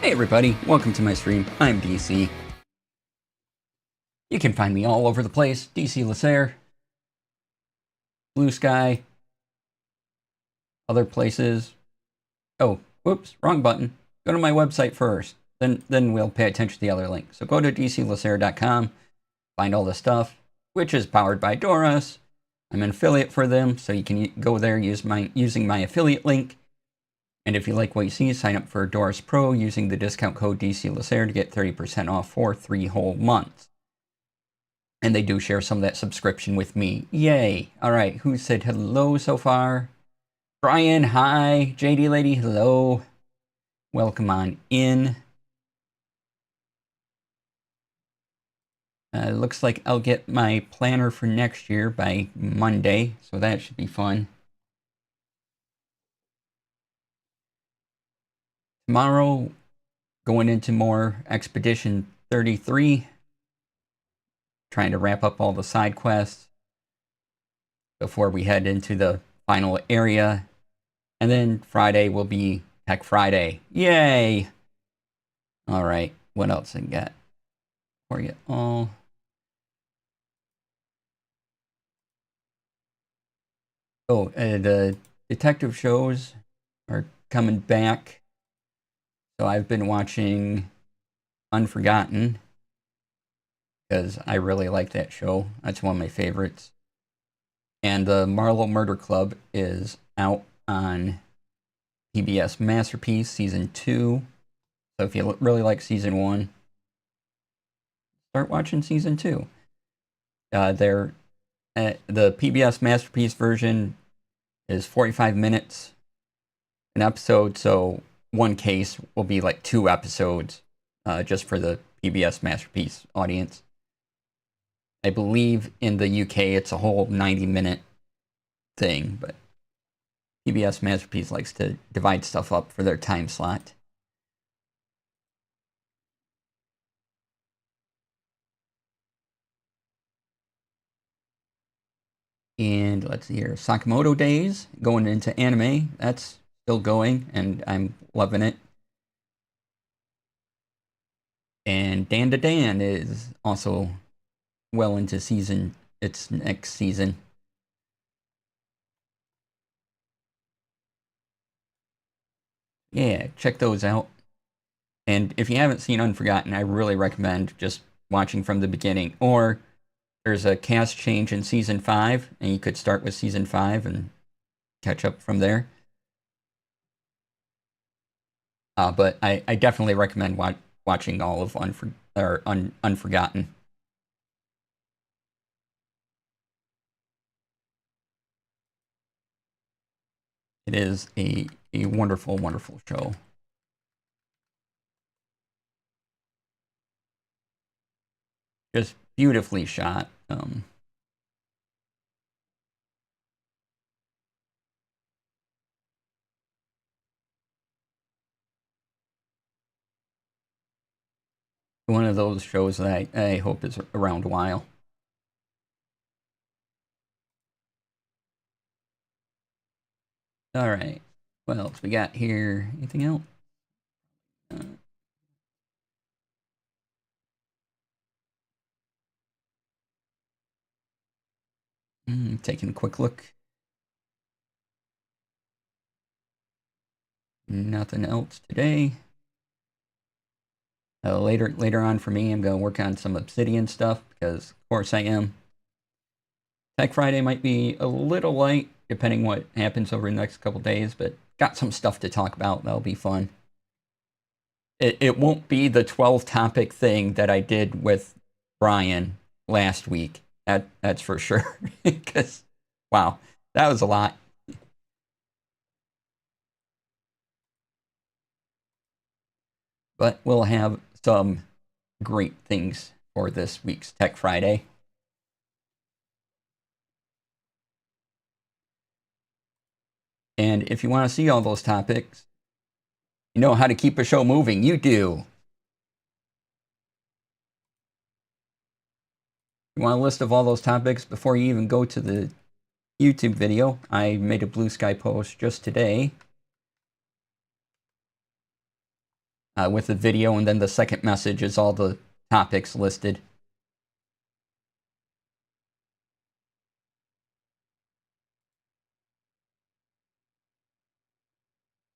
Hey everybody, welcome to my stream. I'm DC. You can find me all over the place. DC Lasair, Blue Sky, other places. Oh, whoops, wrong button. Go to my website first. Then we'll pay attention to the other link. So go to dclasair.com, find all the stuff, which is powered by Doros. I'm an affiliate for them, so you can go there using my affiliate link. And if you like what you see, sign up for Doros Pro using the discount code DCLasair to get 30% off for 3 whole months. And they do share some of that subscription with me. Yay! Alright, who said hello so far? Brian, hi. JD Lady, hello. Welcome on in. Looks like I'll get my planner for next year by Monday, so that should be fun. Tomorrow, going into more Expedition 33. Trying to wrap up all the side quests before we head into the final area. And then Friday will be Tech Friday. Yay! Alright, what else I got for you all? Oh, the detective shows are coming back. So I've been watching Unforgotten because I really like that show. That's one of my favorites. And the Marlowe Murder Club is out on PBS Masterpiece Season 2. So if you really like Season 1, start watching Season 2. The PBS Masterpiece version is 45 minutes an episode, so one case will be like 2 episodes just for the PBS Masterpiece audience. I believe in the UK it's a whole 90-minute thing, but PBS Masterpiece likes to divide stuff up for their time slot. And let's see here, Sakamoto Days, going into anime. That's still going, and I'm loving it. And Dan to Dan is also well into its next season. Yeah, check those out. And if you haven't seen Unforgotten, I really recommend just watching from the beginning. Or there's a cast change in Season 5, and you could start with Season 5 and catch up from there. But I definitely recommend watching all of Unforgotten. It is a wonderful, wonderful show. Just beautifully shot. One of those shows that I hope is around a while. All right. What else we got here? Anything else? Taking a quick look. Nothing else today. Later on for me, I'm going to work on some Obsidian stuff because, of course, I am. Tech Friday might be a little light, depending what happens over the next couple days, but got some stuff to talk about. That'll be fun. It won't be the 12-topic thing that I did with Brian last week. That's for sure. Because, wow, that was a lot. But we'll have some great things for this week's Tech Friday. And if you want to see all those topics, you know how to keep a show moving. You do. You want a list of all those topics before you even go to the YouTube video? I made a Blue Sky post just today with the video, and then the second message is all the topics listed.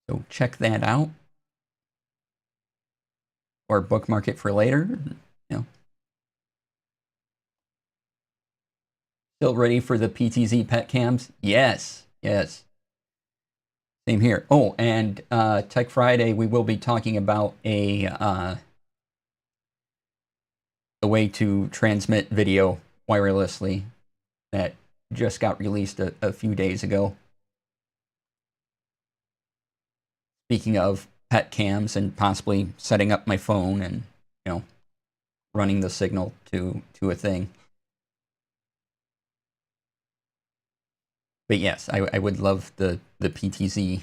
So check that out, or bookmark it for later. You know. Still ready for the PTZ pet cams? Yes, yes. Same here. Oh, and Tech Friday, we will be talking about a way to transmit video wirelessly that just got released a few days ago. Speaking of pet cams and possibly setting up my phone and, you know, running the signal to a thing. But yes, I would love the PTZ.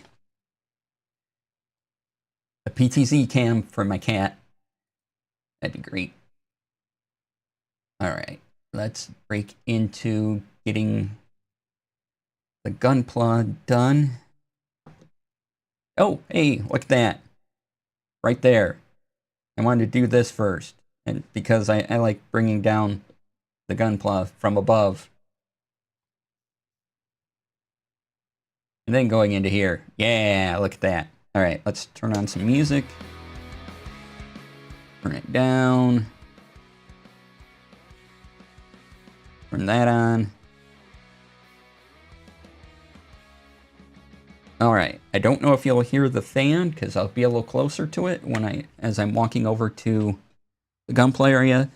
A PTZ cam for my cat. That'd be great. All right, let's break into getting the Gunpla done. Oh, hey, look at that. Right there. I wanted to do this first, and because I like bringing down the Gunpla from above. And then going into here. Yeah, look at that. All right, let's turn on some music. Turn it down. Turn that on. All right, I don't know if you'll hear the fan because I'll be a little closer to it as I'm walking over to the Gunpla area.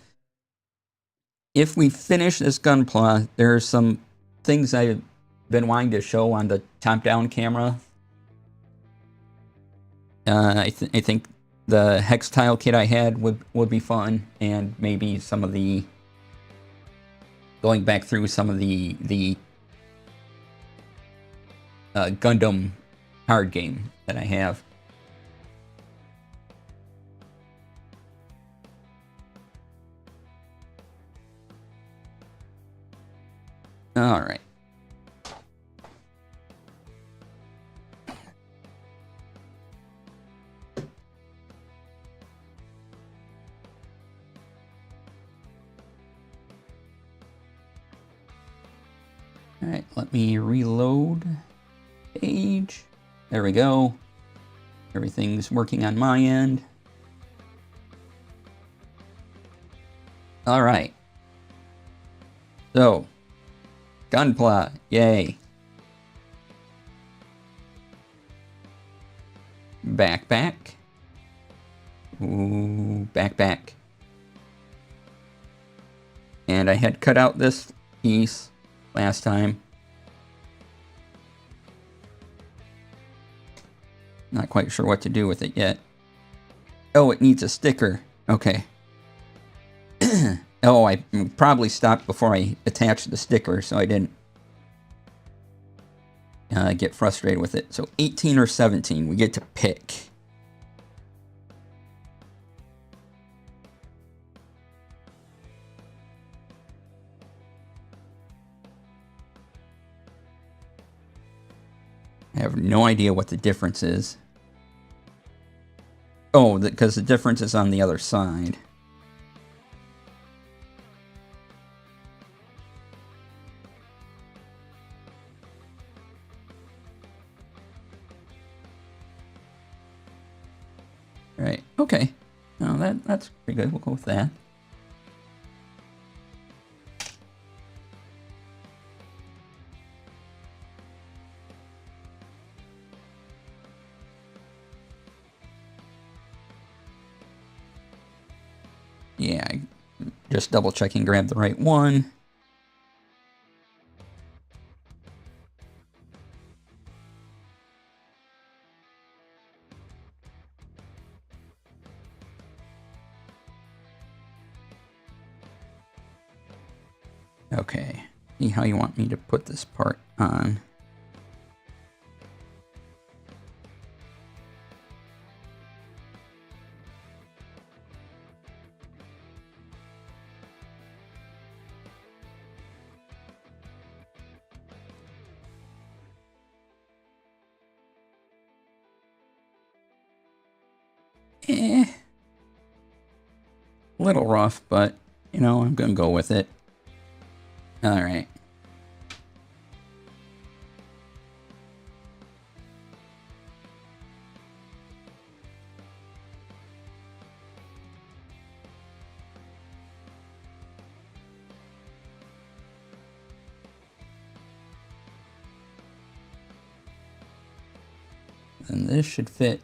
If we finish this Gunpla, there are some things I've been wanting to show on the top-down camera. I think the hex tile kit I had would be fun, and maybe some of the going back through some of the Gundam card game that I have. All right. All right, let me reload page. There we go. Everything's working on my end. All right. So, Gunpla, yay. Backpack. Ooh, backpack. And I had cut out this piece last time. Not quite sure what to do with it yet. Oh, it needs a sticker. Okay. Oh, I probably stopped before I attached the sticker, so I didn't get frustrated with it. So 18 or 17, we get to pick. I have no idea what the difference is. Oh, because the difference is on the other side. Right, okay. Oh, that's pretty good. We'll go with that. Yeah, just double checking, grab the right one. Okay, see how you want me to put this part on. A little rough, but, you know, I'm gonna go with it. Alright. And this should fit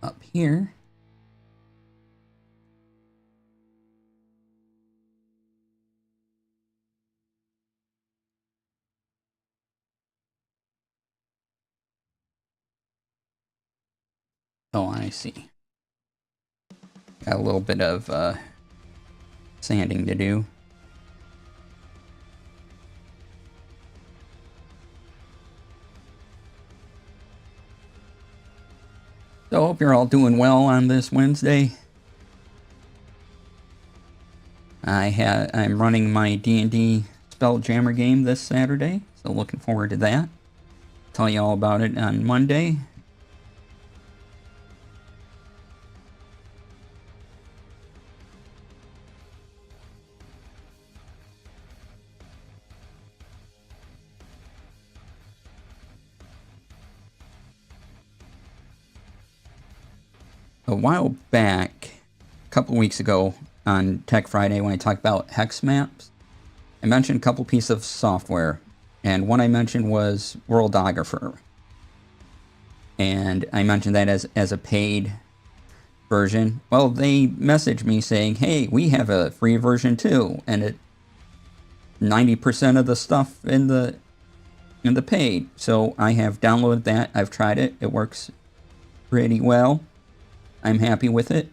up here. Oh, I see. Got a little bit of sanding to do. So, hope you're all doing well on this Wednesday. I'm running my D&D Spelljammer game this Saturday, so looking forward to that. Tell you all about it on Monday. A while back, a couple weeks ago on Tech Friday, when I talked about hex maps, I mentioned a couple pieces of software, and one I mentioned was Worldographer. And I mentioned that as a paid version. Well, they messaged me saying, hey, we have a free version too, and it 90% of the stuff in the paid. So I have downloaded that. I've tried it. It works pretty well. I'm happy with it.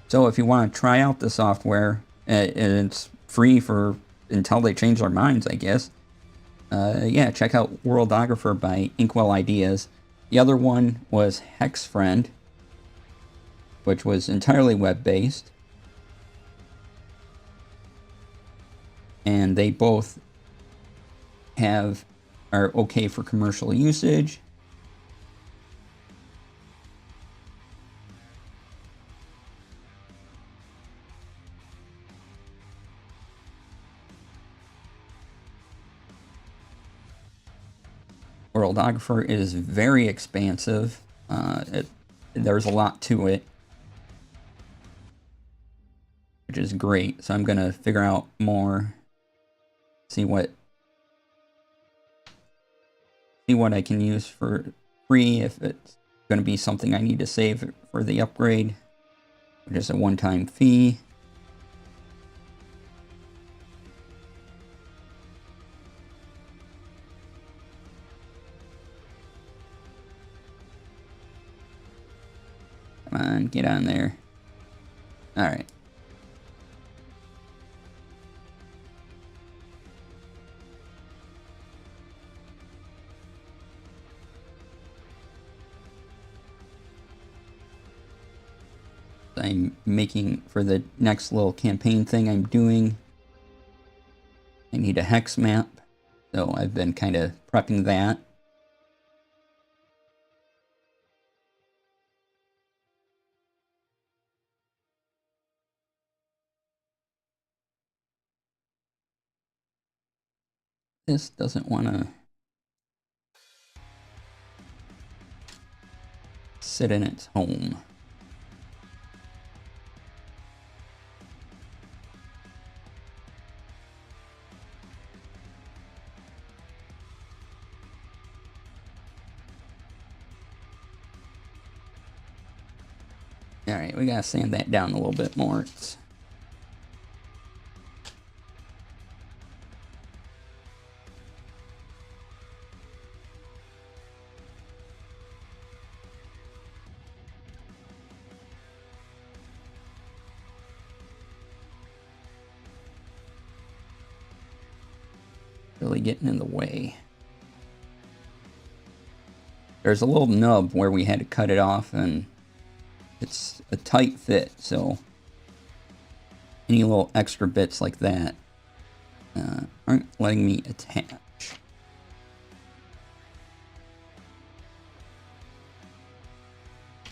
So if you want to try out the software, and it's free for until they change their minds, I guess. Yeah, check out Worldographer by Inkwell Ideas. The other one was HexFriend, which was entirely web-based. And they both are okay for commercial usage. Worldographer is very expansive. There's a lot to it, which is great. So I'm going to figure out more, see what I can use for free, if it's going to be something I need to save for the upgrade, which is a one-time fee. Come on, get on there. Alright. I'm making, for the next little campaign thing I'm doing, I need a hex map, so I've been kind of prepping that. This doesn't want to sit in its home. Alright, we gotta sand that down a little bit more. It's really getting in the way. There's a little nub where we had to cut it off, and it's a tight fit, so any little extra bits like that aren't letting me attach.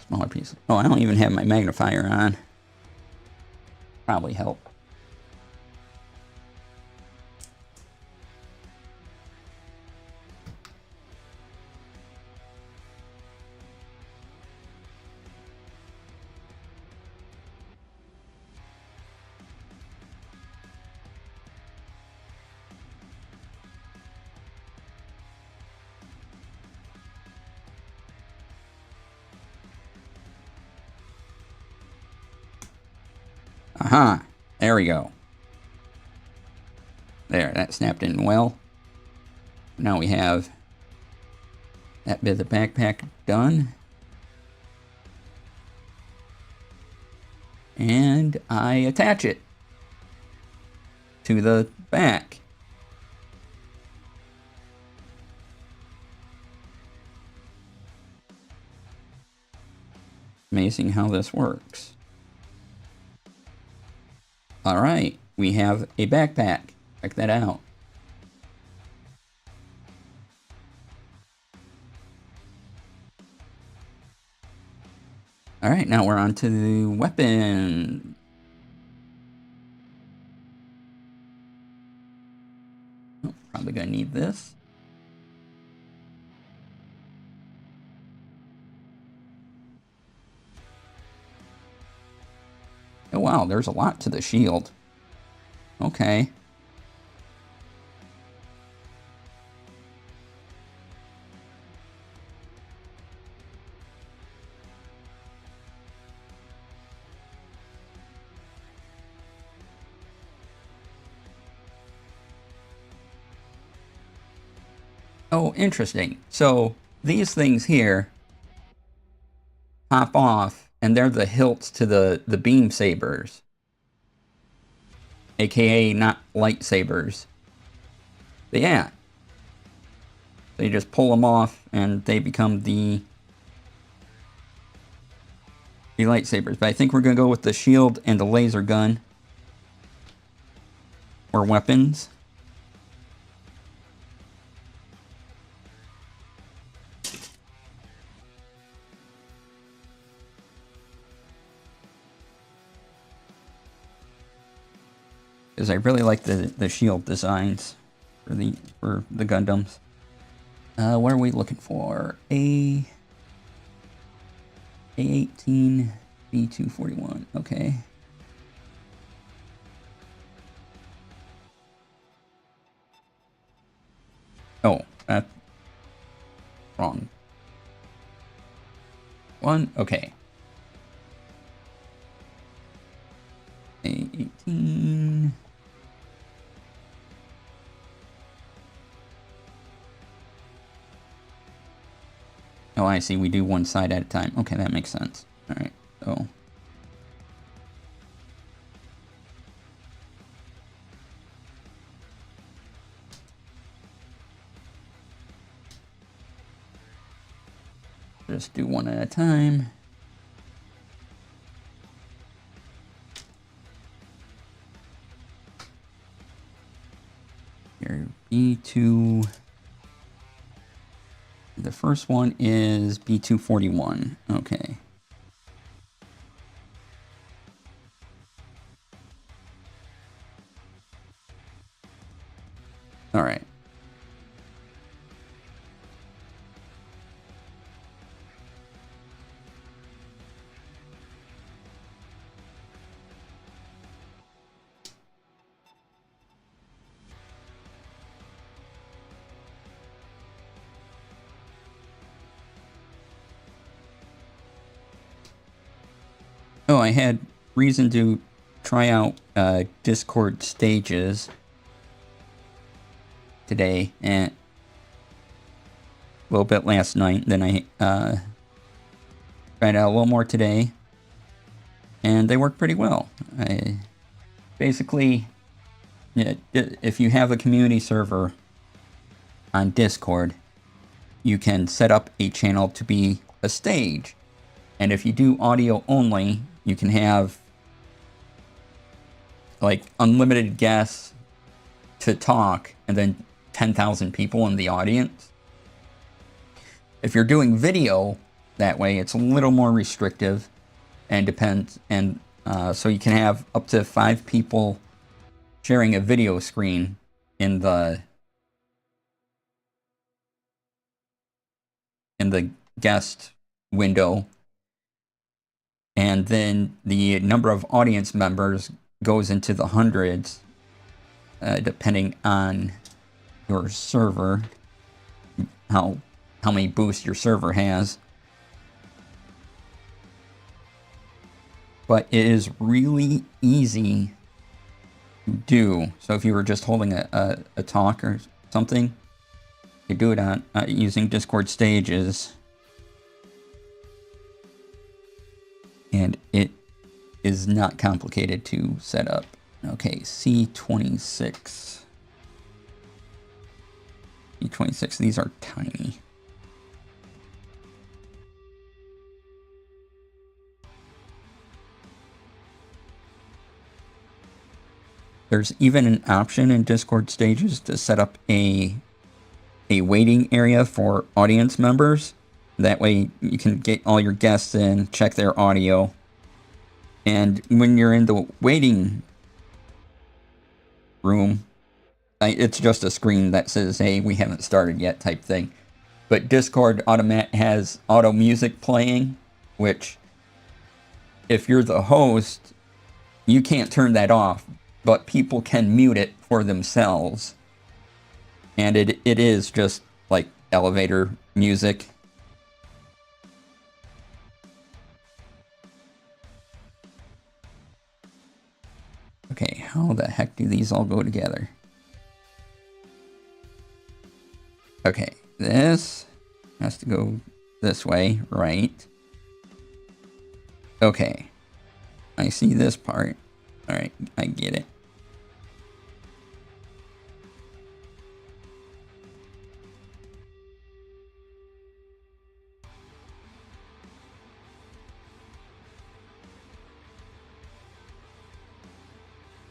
smaller piece. Oh, I don't even have my magnifier on. Probably help. Aha, there we go. There, that snapped in well. Now we have that bit of the backpack done. And I attach it to the back. Amazing how this works. All right, we have a backpack. Check that out. All right, now we're on to the weapon. Oh, probably gonna need this. Oh wow, there's a lot to the shield. Okay. Oh, interesting. So these things here pop off, and they're the hilts to the beam sabers, aka not lightsabers. But yeah, so you just pull them off, and they become the lightsabers. But I think we're gonna go with the shield and the laser gun, or weapons. Because I really like the shield designs for the Gundams. What are we looking for? A18, B241. Okay. Oh, that's wrong one. Okay. A18. Oh, I see. We do one side at a time. Okay, that makes sense. All right, so. Just do one at a time. Here, B2. The first one is B241. Okay. All right. Oh, I had reason to try out Discord stages today, and a little bit last night. Then I tried out a little more today, and they work pretty well. Basically, if you have a community server on Discord, you can set up a channel to be a stage. And if you do audio only, you can have like unlimited guests to talk and then 10,000 people in the audience. If you're doing video, that way. It's a little more restrictive and depends, and so you can have up to 5 people sharing a video screen in the guest window, and then the number of audience members goes into the hundreds, depending on your server, how many boosts your server has. But it is really easy to do. So if you were just holding a talk or something, you do it on using Discord stages, and it is not complicated to set up. Okay, C26. C26, these are tiny. There's even an option in Discord stages to set up a waiting area for audience members. That way you can get all your guests in, check their audio. And when you're in the waiting room, it's just a screen that says, hey, we haven't started yet type thing. But Discord has auto music playing, which if you're the host, you can't turn that off, but people can mute it for themselves. And it is just like elevator music. Okay, how the heck do these all go together? Okay, this has to go this way, right? Okay, I see this part. All right, I get it.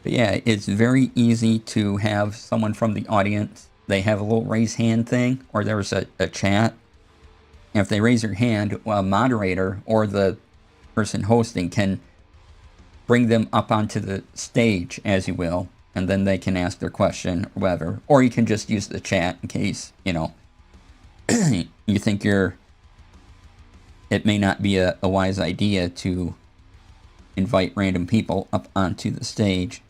But yeah, it's very easy to have someone from the audience. They have a little raise hand thing, or there's a chat. And if they raise their hand, a moderator or the person hosting can bring them up onto the stage, as you will, and then they can ask their question or whatever. Or you can just use the chat in case, you know, you think it may not be a wise idea to invite random people up onto the stage.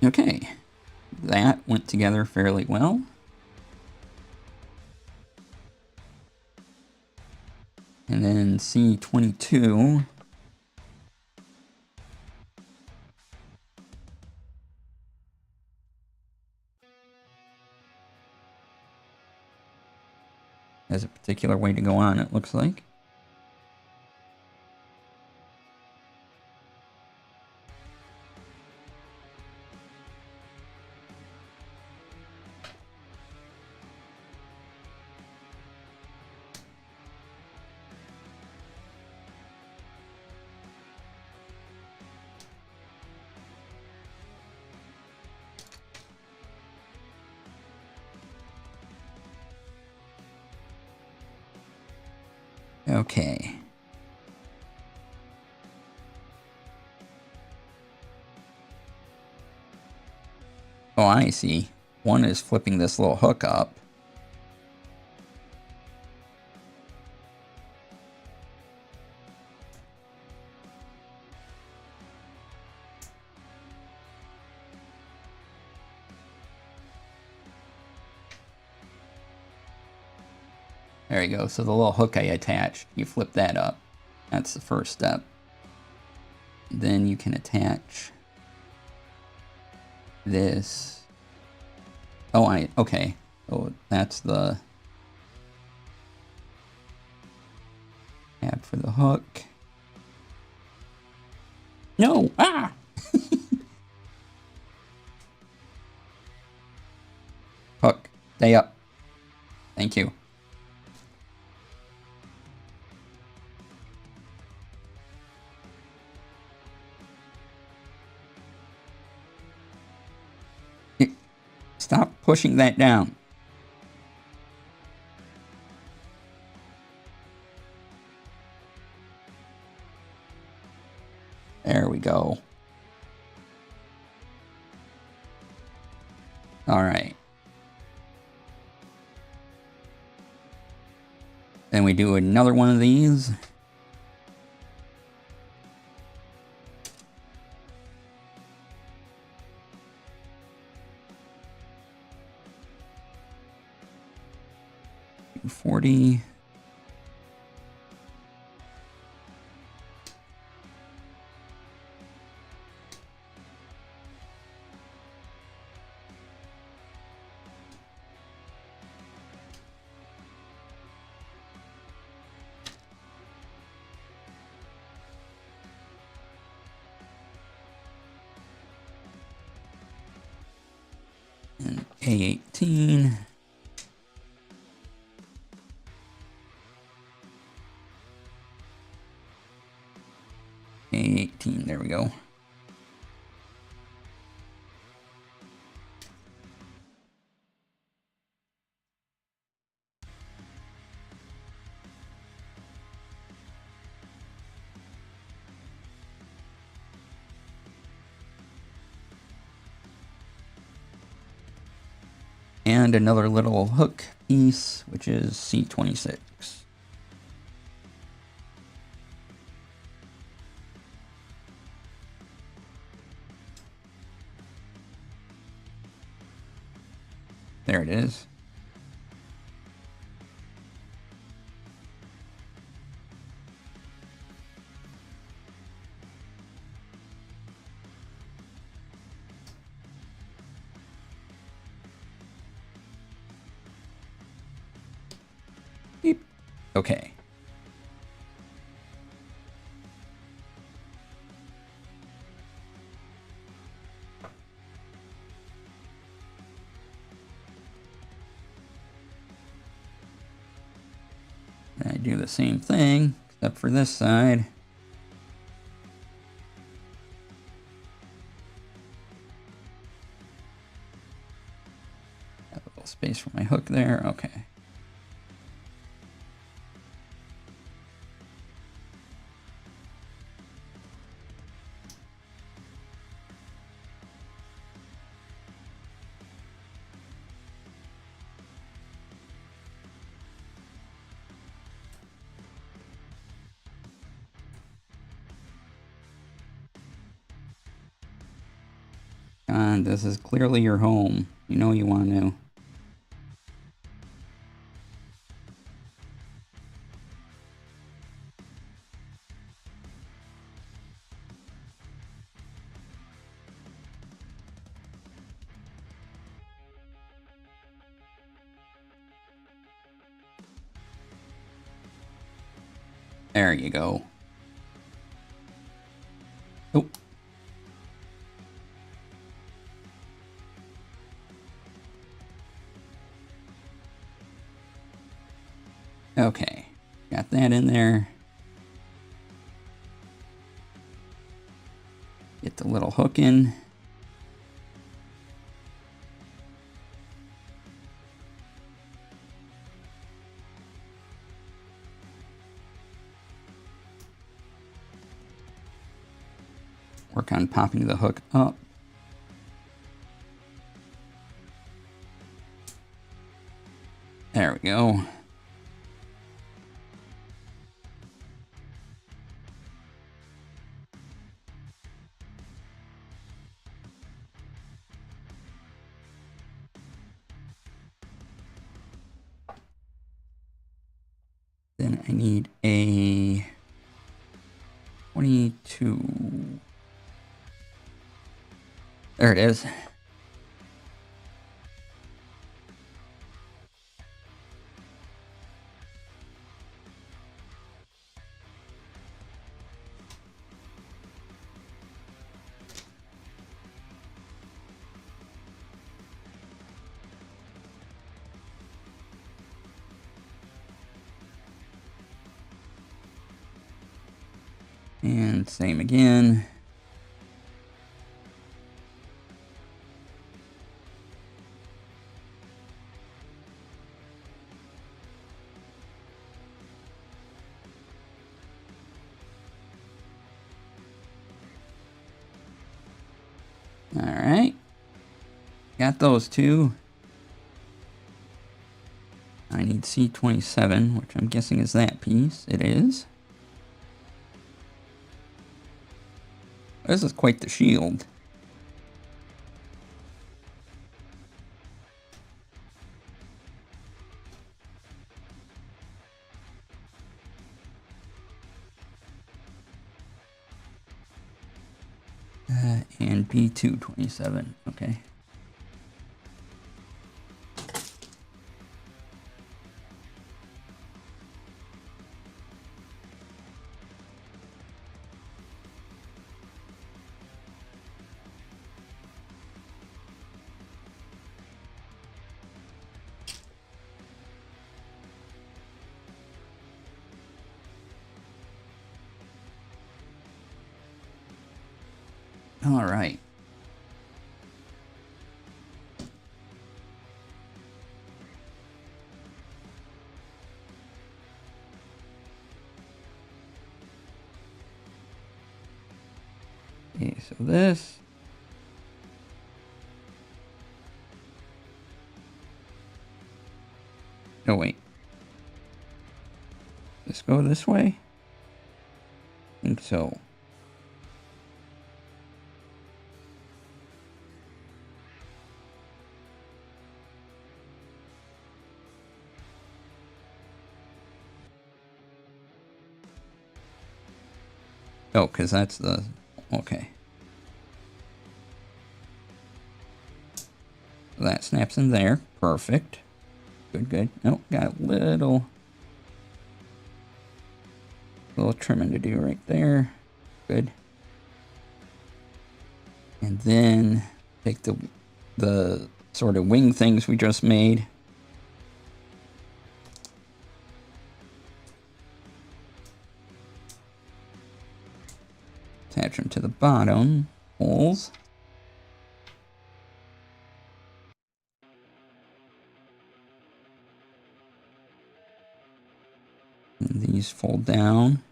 Okay, that went together fairly well. And then C22. Has a particular way to go on, it looks like. Okay. Oh, I see. One is flipping this little hook up. There you go. So the little hook I attached, you flip that up. That's the first step. Then you can attach this. Oh, okay. Oh, that's the tab for the hook. No! Ah! Hook. Stay up. Thank you. stop pushing that down. There we go. All right. Then we do another one of these. $40. And A18. A18, there we go. And another little hook piece, which is C26. There it is. Beep. Okay. I do the same thing, except for this side. Got a little space for my hook there. Okay. God, this is clearly your home. You know you want to. There you go. Oh. Okay, got that in there. Get the little hook in. Work on popping the hook up. There we go. Then I need a 22. There it is. And same again. Alright. Got those two. I need C27, which I'm guessing is that piece. It is. This is quite the shield. And B227, okay. All right. Okay, so this. Oh, wait. Let's go this way? I think so. Oh, because that's the... Okay. That snaps in there. Perfect. Good, good. Oh, got a little trimming to do right there. Good. And then take the sort of wing things we just made. Attach them to the bottom holes. And these fold down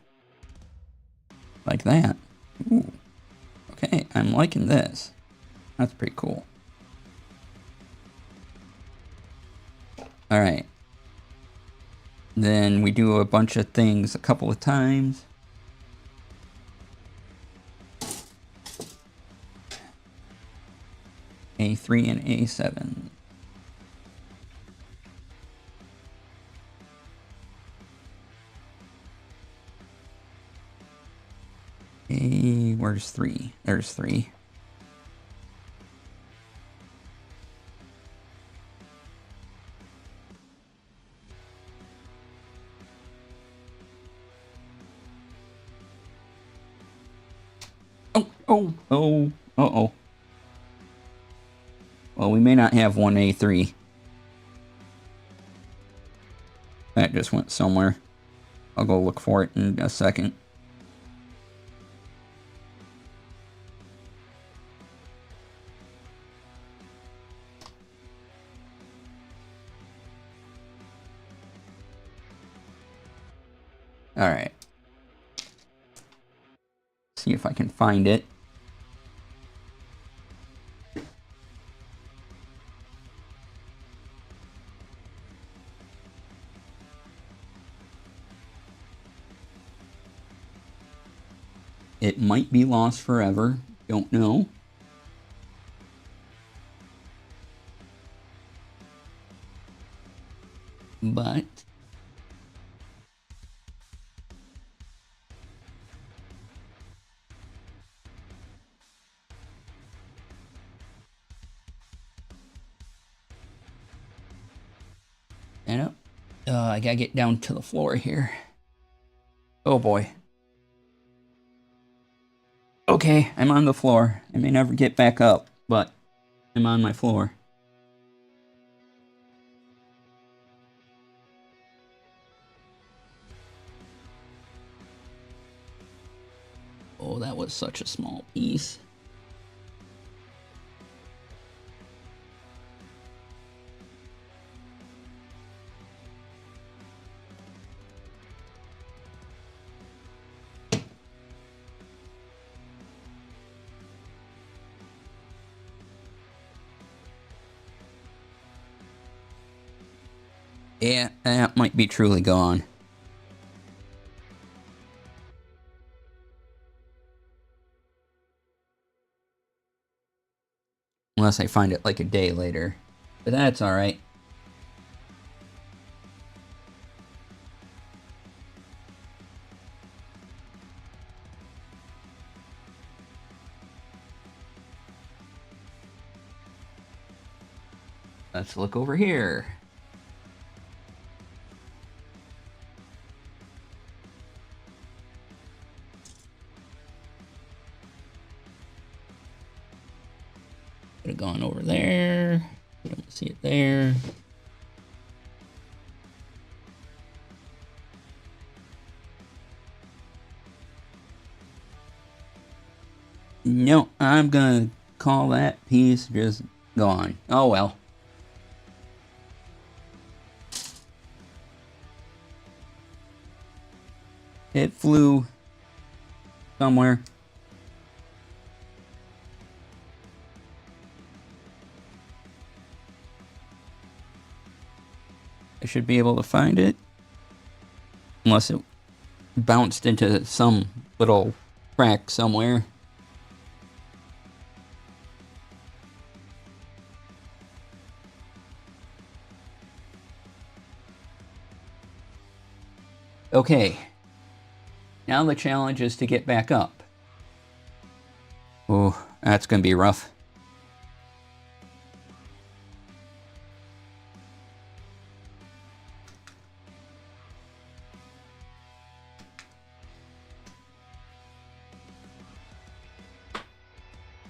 like that. Ooh. Okay, I'm liking this. That's pretty cool. All right. Then we do a bunch of things a couple of times. A3 and A7. Where's 3? There's 3. Oh. Uh-oh. Well, we may not have one A3. That just went somewhere. I'll go look for it in a second. All right. See if I can find it. It might be lost forever. Don't know. But I gotta get down to the floor here. Oh boy. Okay, I'm on the floor. I may never get back up, but I'm on my floor. Oh, that was such a small piece. Yeah, that might be truly gone. Unless I find it like a day later. But that's alright. Let's look over here. Could have gone over there. You don't see it there. No, I'm gonna call that piece just gone. Oh well. It flew somewhere. I should be able to find it. Unless it bounced into some little crack somewhere. Okay. Now the challenge is to get back up. Oh, that's gonna be rough.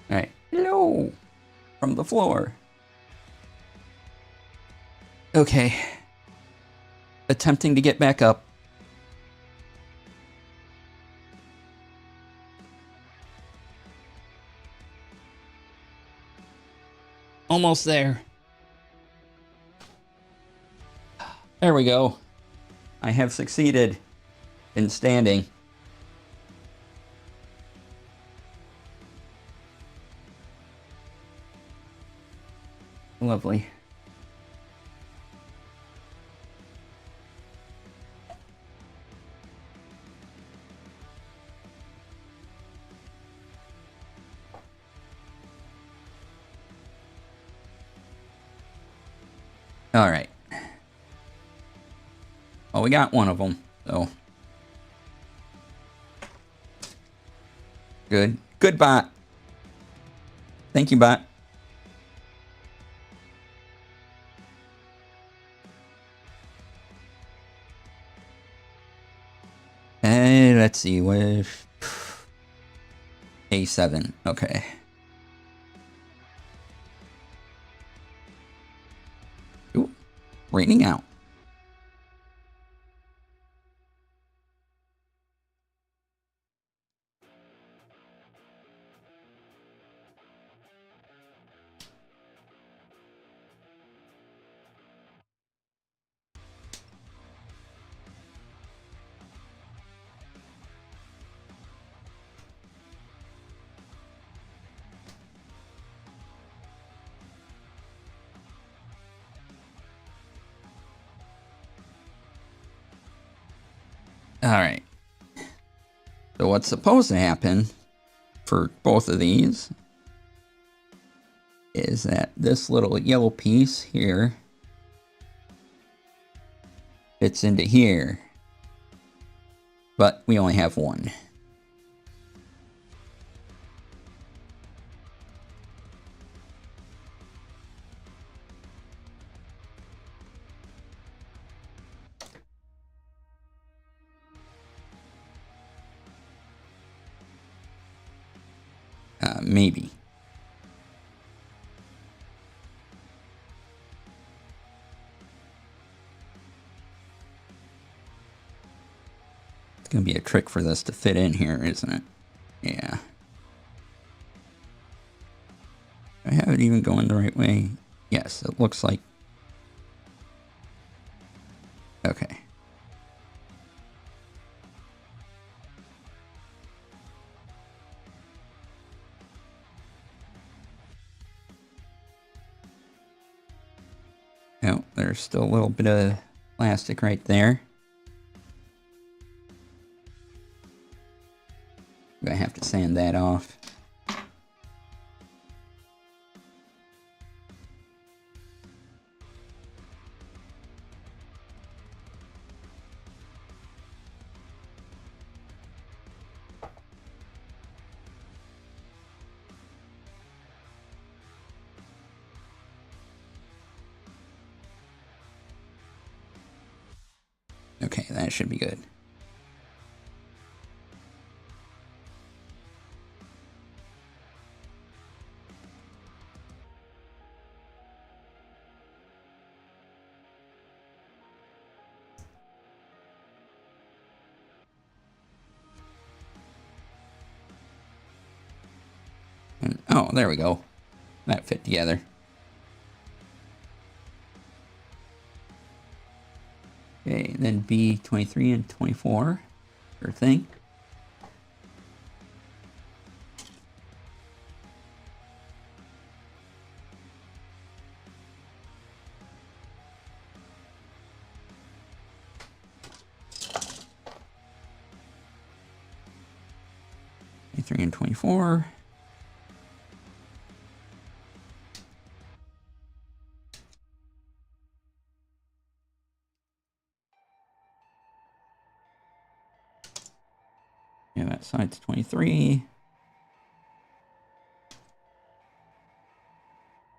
Alright. Hello! From the floor. Okay. Attempting to get back up. Almost there. There we go. I have succeeded in standing. Lovely. All right. Well, we got one of them, so. Good. Good, bot. Thank you, bot. And let's see, with A7. Okay. Ooh, raining out. All right. So what's supposed to happen for both of these is that this little yellow piece here fits into here, but we only have one. Maybe. It's gonna be a trick for this to fit in here, isn't it? Yeah. I have it even going the right way. Yes, it looks like. Okay. Oh, there's still a little bit of plastic right there. I'm gonna have to sand that off. Okay, that should be good. And, oh, there we go. That fit together. Okay, then B23 and 24. Sure thing. B3 and 24. Yeah, that side's 23.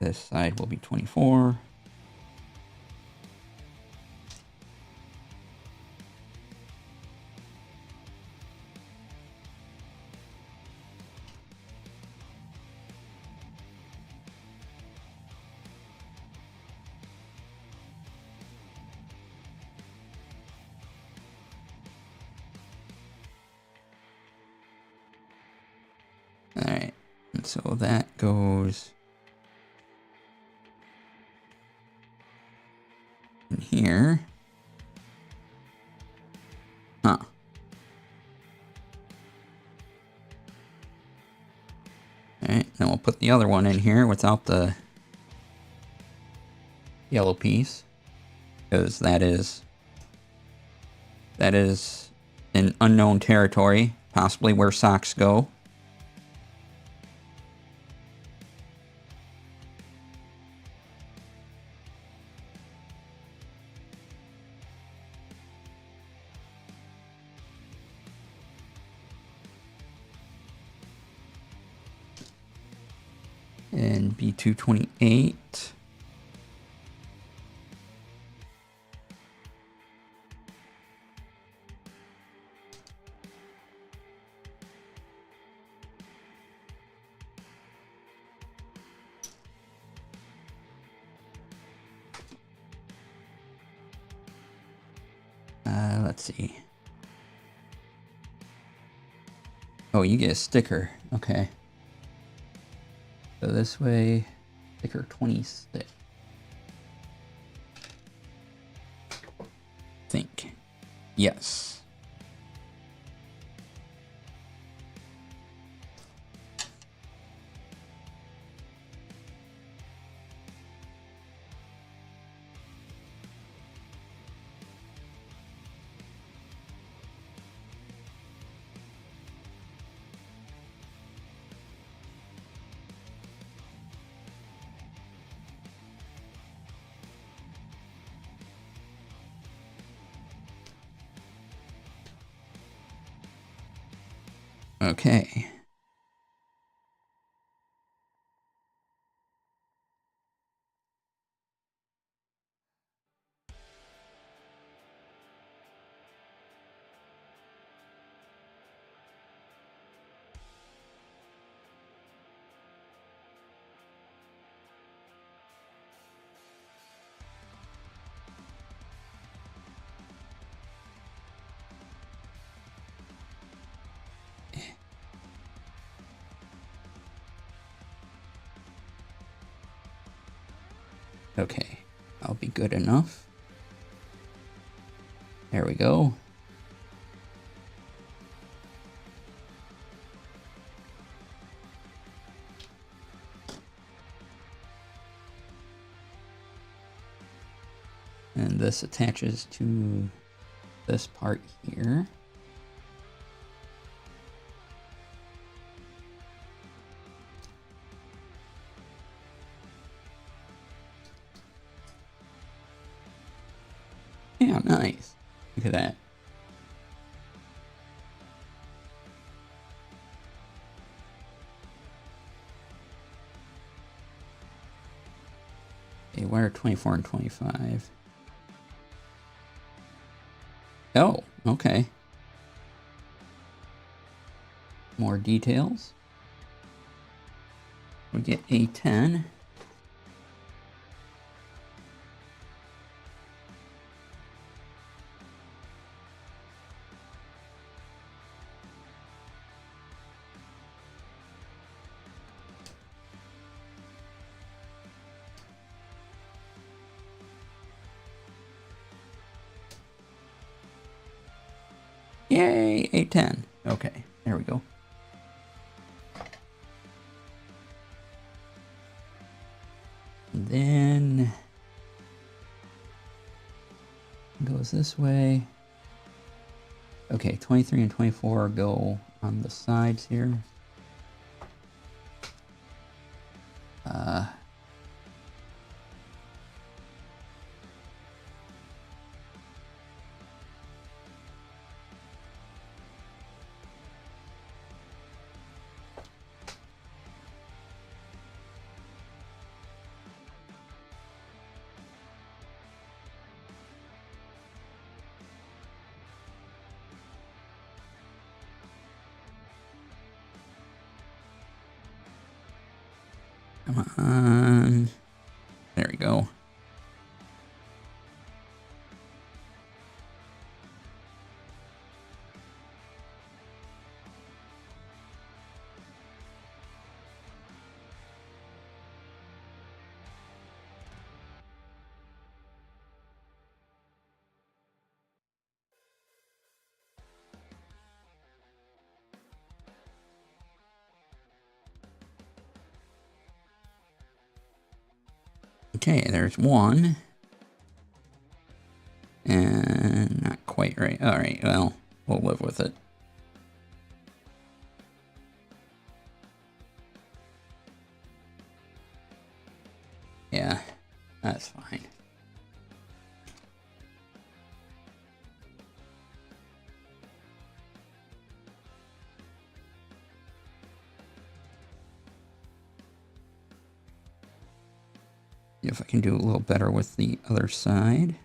This side will be 24. Alright, and so that goes in here. Huh. Alright, then we'll put the other one in here without the yellow piece, because that is an unknown territory, possibly where socks go. And B228. Let's see. Oh, you get a sticker. Okay. So this way, sticker 26. Think. Yes. Okay. Okay, I'll be good enough. There we go. And this attaches to this part here. Yeah, nice. Look at that. Okay, where are 24 and 25? Oh, okay. More details. We get a 10. Yay, a 10. Okay, there we go. And then goes this way. Okay, 23 and 24 go on the sides here. Come on. There we go. Okay, there's one. And not quite right. All right, well, we'll live with it. Yeah, that's fine. If I can do a little better with the other side.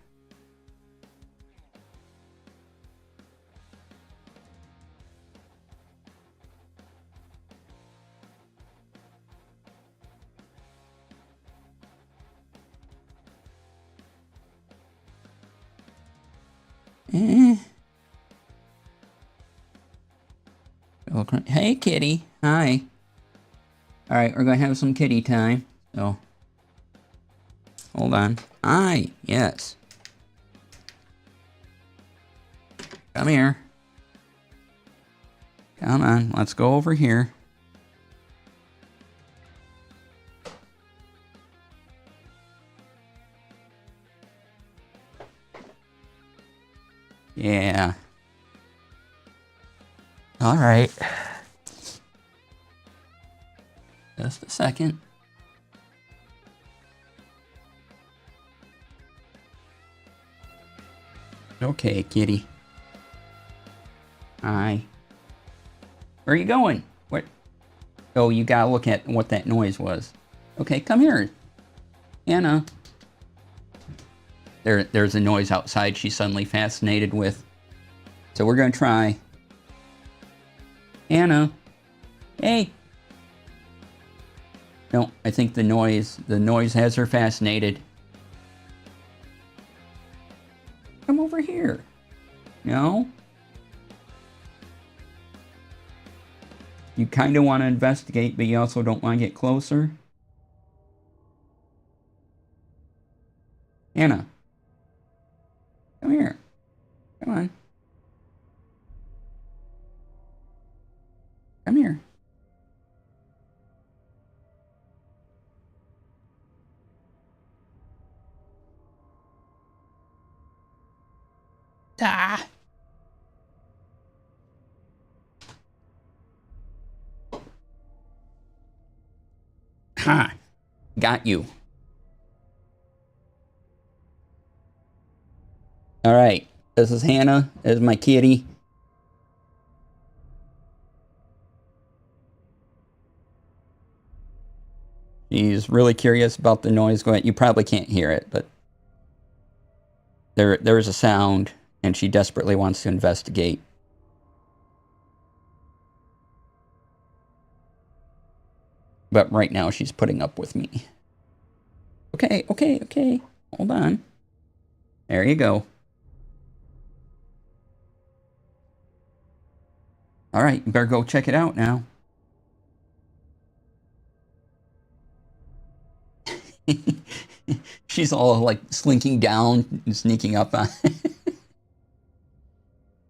Hey, kitty. Hi. All right, we're going to have some kitty time. So, hold on. Hi. Yes. Come here. Come on. Let's go over here. Yeah. All right. Just a second. Okay, kitty. Hi. Where are you going? What? Oh, you gotta look at what that noise was. Okay, come here. Anna. There's a noise outside she's suddenly fascinated with. So we're gonna try. Anna. Hey. No, I think the noise has her fascinated. Come over here. No? You kind of want to investigate, but you also don't want to get closer. Anna. Come here. Come on. Come here. Ah. Ha! Got you. All right. This is Hannah. This is my kitty. She's really curious about the noise going. You probably can't hear it, but there is a sound, and she desperately wants to investigate. But right now, she's putting up with me. Okay, okay, okay. Hold on. There you go. All right, you better go check it out now. She's all like slinking down and sneaking up on.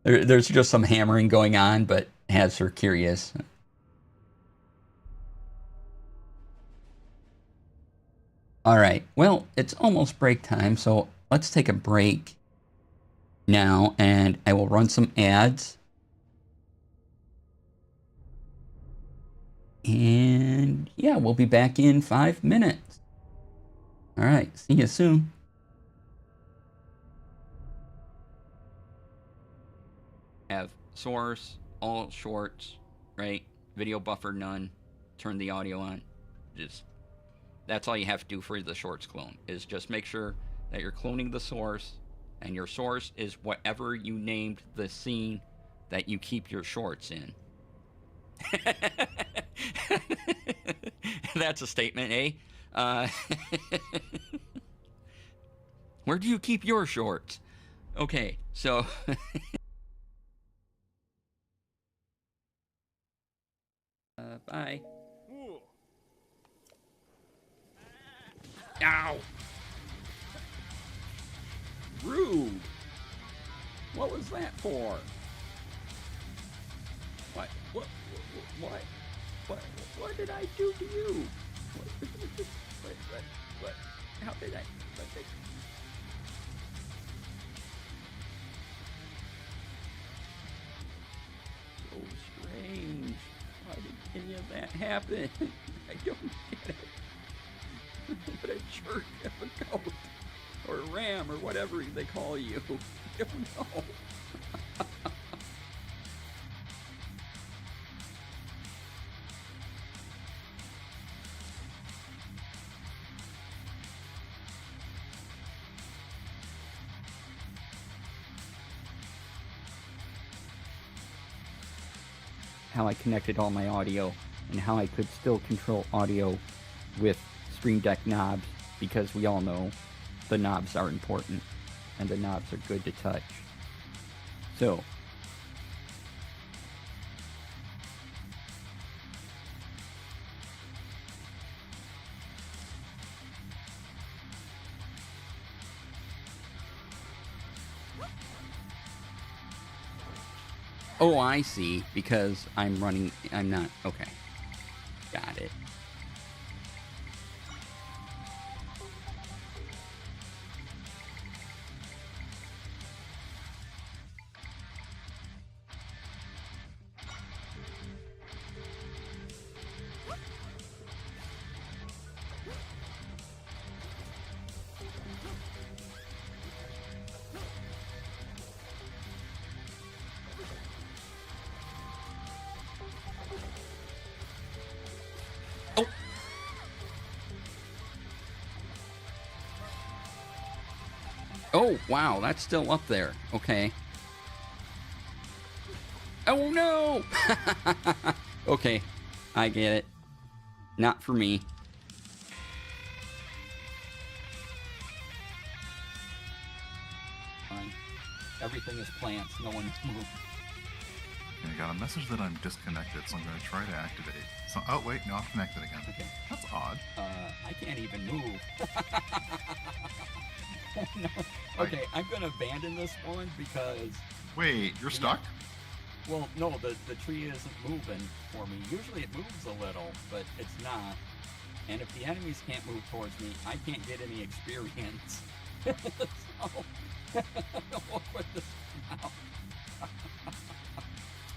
There's just some hammering going on, but has her curious. All right, well, it's almost break time, so let's take a break now, and I will run some ads. And yeah, we'll be back in 5 minutes. All right, see you soon. Have source, all shorts, right? Video buffer none. Turn the audio on. Just that's all you have to do for the shorts clone, is just make sure that you're cloning the source, and your source is whatever you named the scene that you keep your shorts in. That's a statement, eh? Where do you keep your shorts? Okay, so bye. Ow! Rude! What was that for? What? What did I do to you? What? How did I? So strange. Why did any of that happen? I don't get it. What a jerk of a goat. Or a ram, or whatever they call you. I don't know. How I connected all my audio and how I could still control audio with Stream Deck knobs, because we all know the knobs are important and the knobs are good to touch. So oh, I see, because I'm not, okay. Got it. Oh, wow, that's still up there. Okay. Oh, no! Okay, I get it. Not for me. Fine. Everything is plants. No one's moved. I got a message that I'm disconnected, so I'm going to try to activate. So, oh, wait, no, I'm connected again. Okay. That's odd. I can't even move. Oh, no. Okay, I'm going to abandon this one because... Wait, you're stuck? Well, no, the tree isn't moving for me. Usually it moves a little, but it's not. And if the enemies can't move towards me, I can't get any experience. So,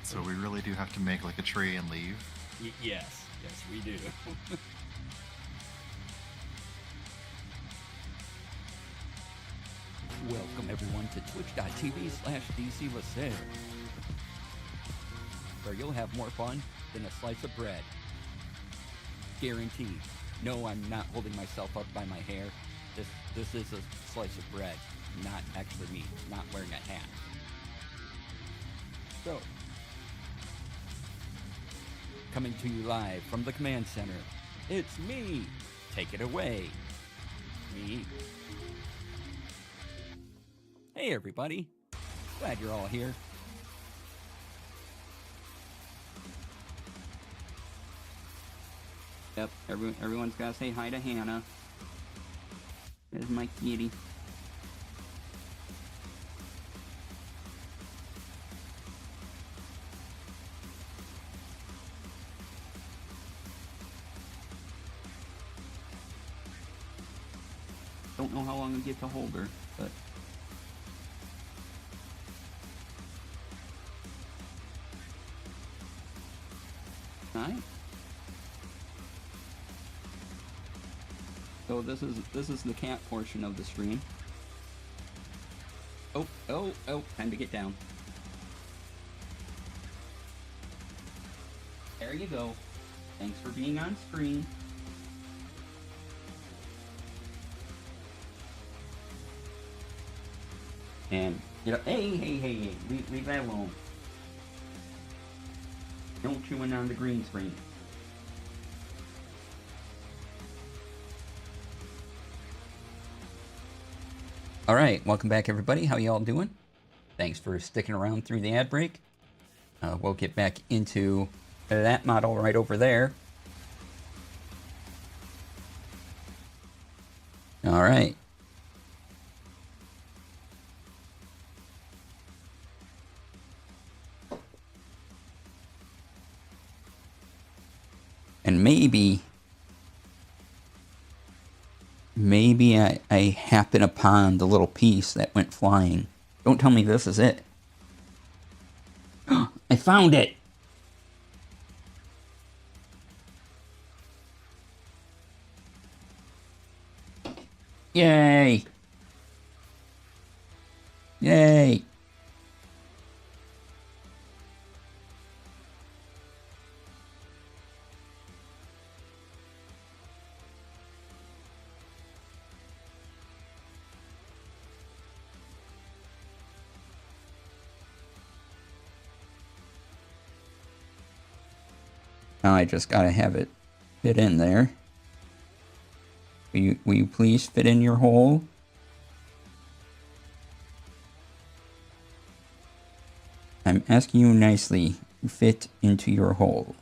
So we really do have to make like a tree and leave. Yes, we do. Welcome everyone to twitch.tv/DC Lasair, where you'll have more fun than a slice of bread. Guaranteed. No, I'm not holding myself up by my hair. This is a slice of bread, not extra meat, not wearing a hat. So, coming to you live from the command center, it's me. Take it away. Me. Hey everybody. Glad you're all here. Yep, everyone's got to say hi to Hannah. There's my kitty. Don't know how long we get to hold her, but... Hi. So this is the cat portion of the stream. Oh, time to get down. There you go. Thanks for being on screen. And, you know, hey, leave that alone. Don't chew in on the green screen. Alright, welcome back everybody. How y'all doing? Thanks for sticking around through the ad break. We'll get back into that model right over there. Alright. And maybe I happen upon the little piece that went flying. Don't tell me this is it. I found it! Yay! Yay! Now I just gotta have it fit in there. Will you please fit in your hole? I'm asking you nicely. Fit into your hole.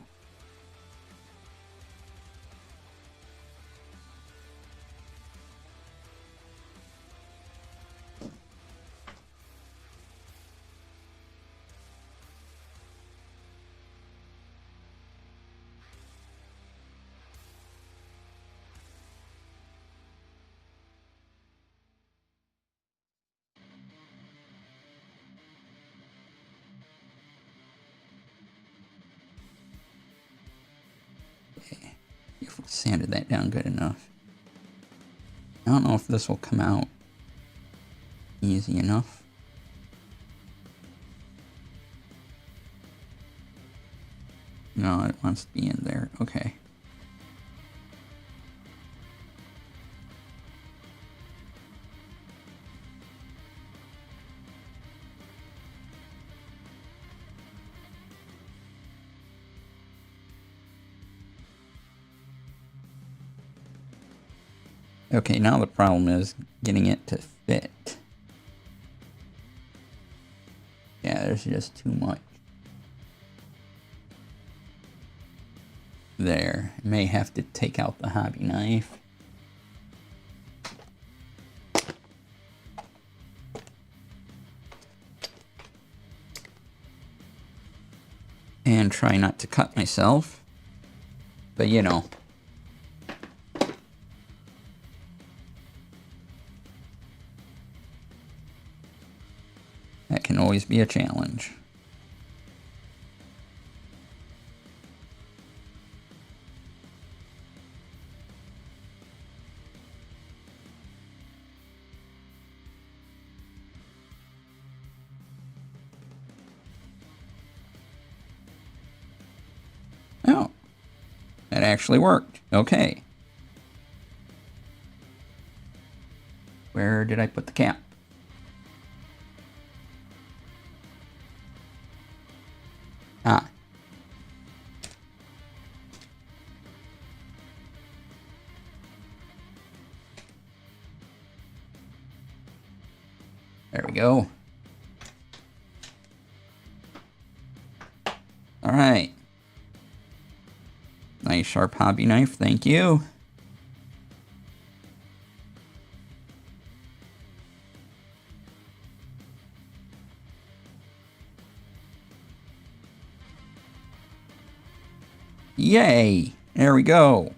You've sanded that down good enough. I don't know if this will come out easy enough. No, it wants to be in there. Okay. Okay, now the problem is getting it to fit. Yeah, there's just too much. There. May have to take out the hobby knife. And try not to cut myself. But you know. always be a challenge. Oh, that actually worked. Okay. Where did I put the cap? Ah. There we go. All right. Nice sharp hobby knife, thank you. Yay! There we go.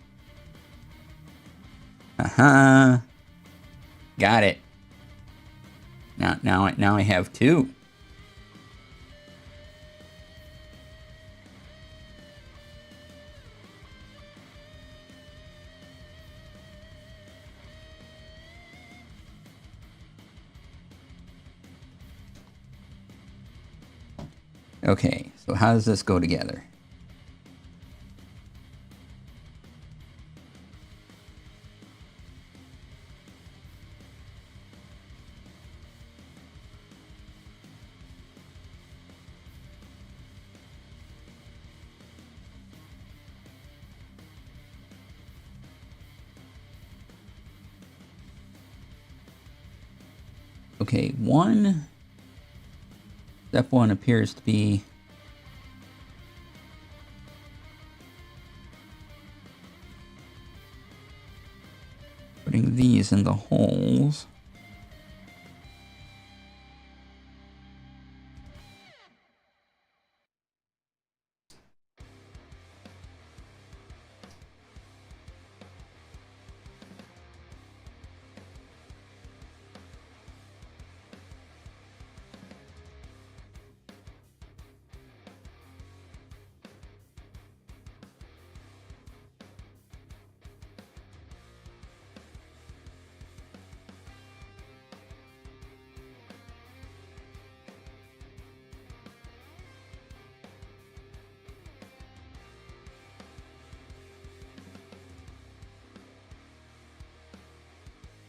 Got it. Now I have two. Okay, so how does this go together? Okay, step one appears to be putting these in the holes.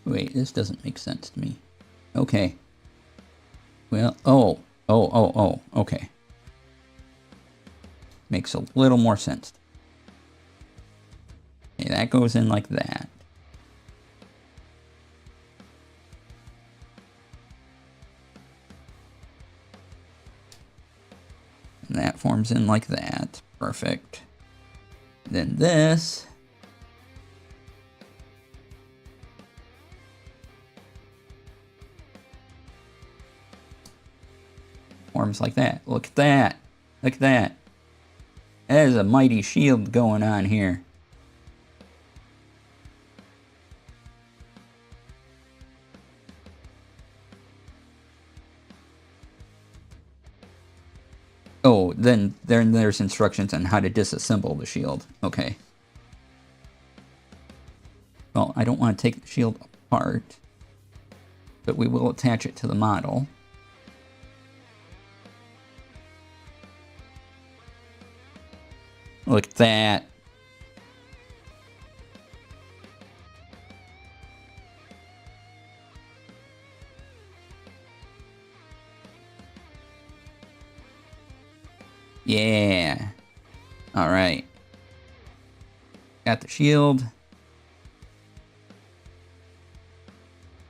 Wait, this doesn't make sense to me. Okay. Well, okay. Makes a little more sense. Okay, that goes in like that. And that forms in like that. Perfect. Then this forms like that. Look at that. Look at that. That is a mighty shield going on here. Oh, then there's instructions on how to disassemble the shield. Okay. Well, I don't want to take the shield apart, but we will attach it to the model. Look at that. Yeah. All right. Got the shield.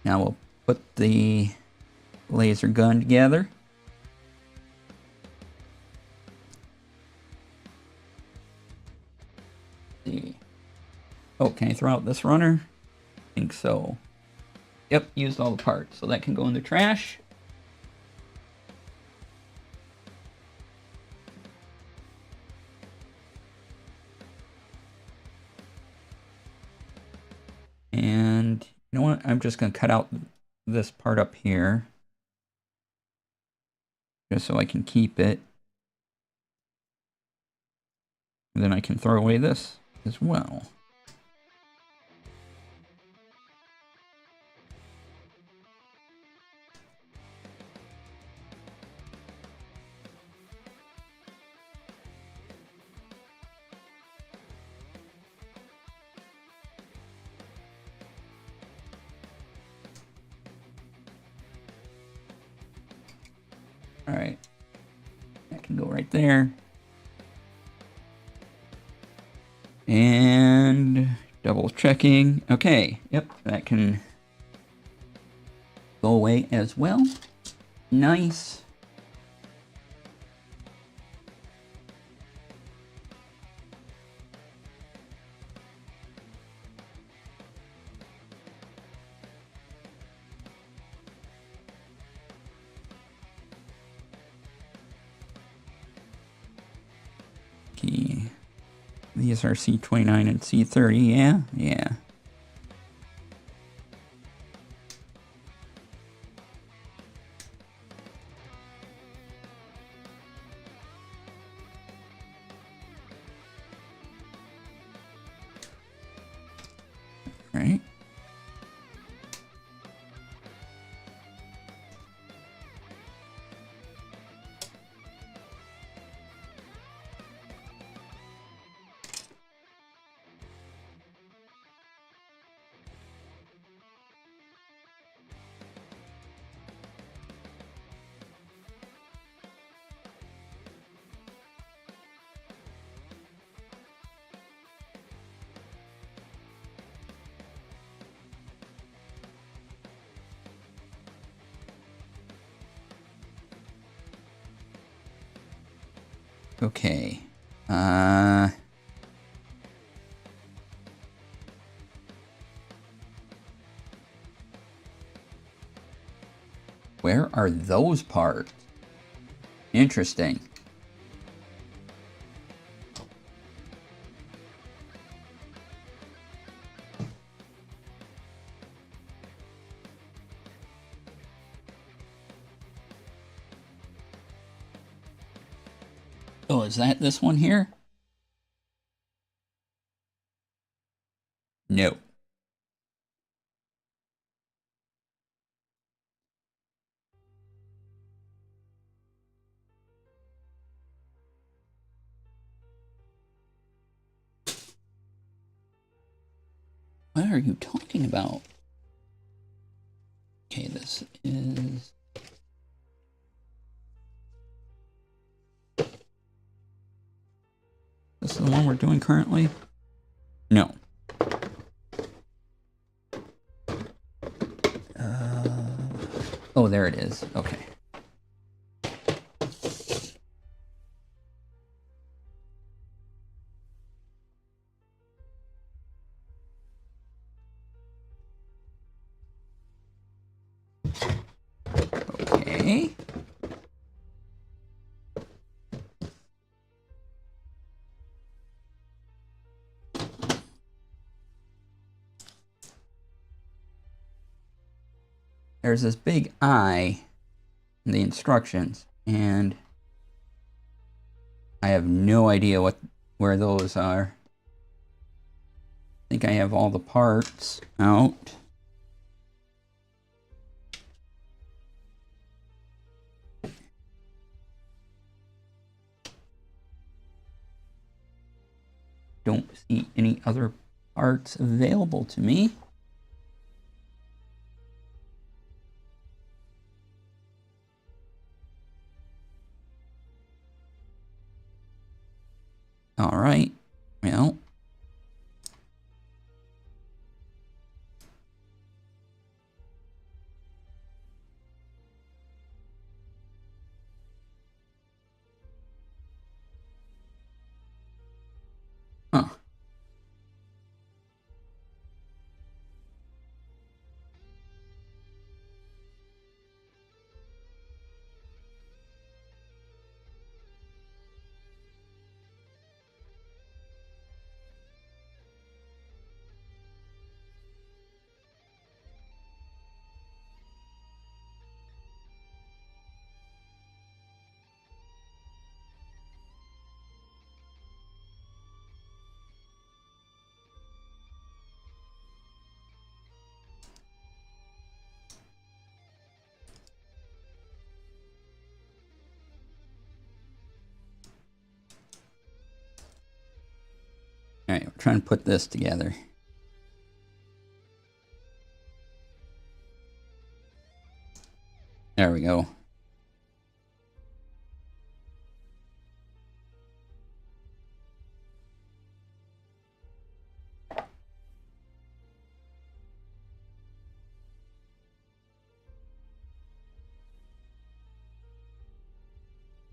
Now we'll put the laser gun together. See. Oh, can I throw out this runner? I think so. Yep, used all the parts, so that can go in the trash. And you know what? I'm just going to cut out this part up here. just so I can keep it. And then I can throw away this as well. All right, that can go right there. And double checking. Okay, yep, that can go away as well. Nice. Okay. These are C29 and C30, yeah? Yeah. Right. Okay. Where are those parts? Interesting. Oh, is that this one here? No. What are you talking about? Okay, this is... This is the one we're doing currently? No. Oh, there it is. Okay. Okay. There's this big I in the instructions, and I have no idea where those are. I think I have all the parts out. Don't see any other parts available to me. All right. Well, huh. Alright, we're trying to put this together. There we go.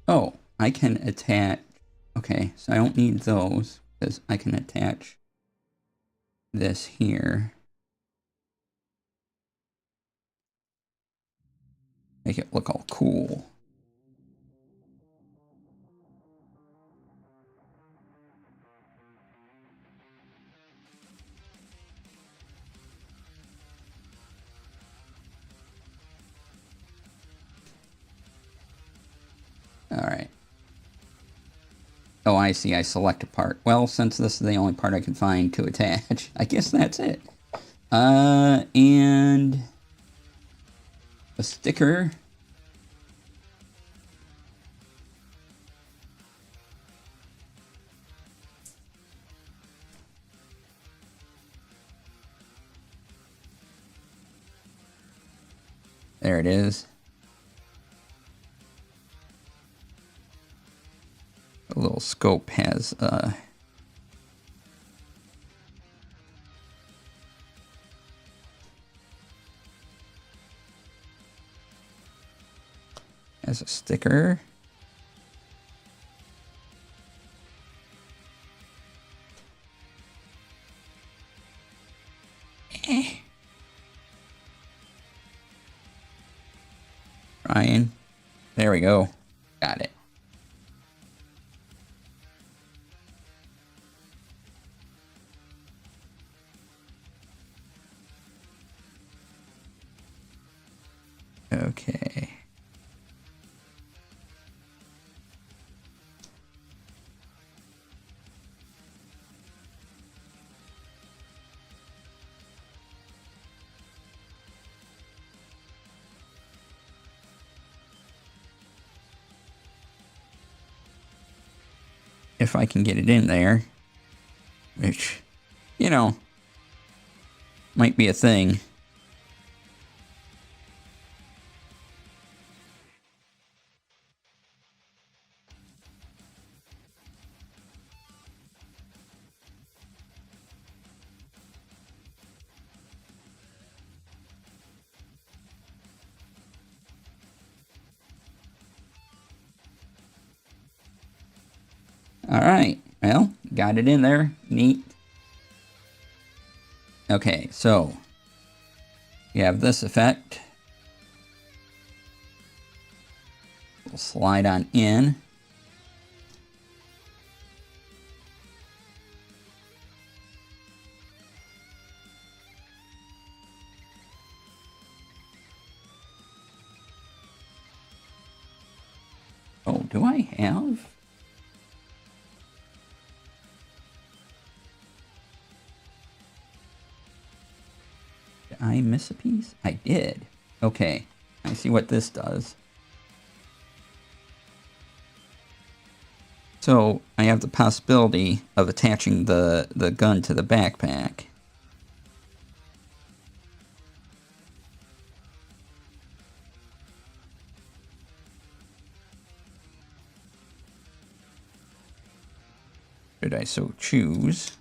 Oh, I can attach. Okay, so I don't need those because I can attach this here. Make it look all cool. Alright. Oh, I see. I select a part. Well, since this is the only part I can find to attach, I guess that's it. And a sticker. There it is. The little scope has a sticker. Ryan. There we go. Got it. Okay. If I can get it in there, which, you know, might be a thing. All right, well, got it in there. Neat. Okay, so you have this effect. We'll slide on in. Oh, do I have? Did I miss a piece? I did. Okay, I see what this does. So I have the possibility of attaching the gun to the backpack. Should I so choose?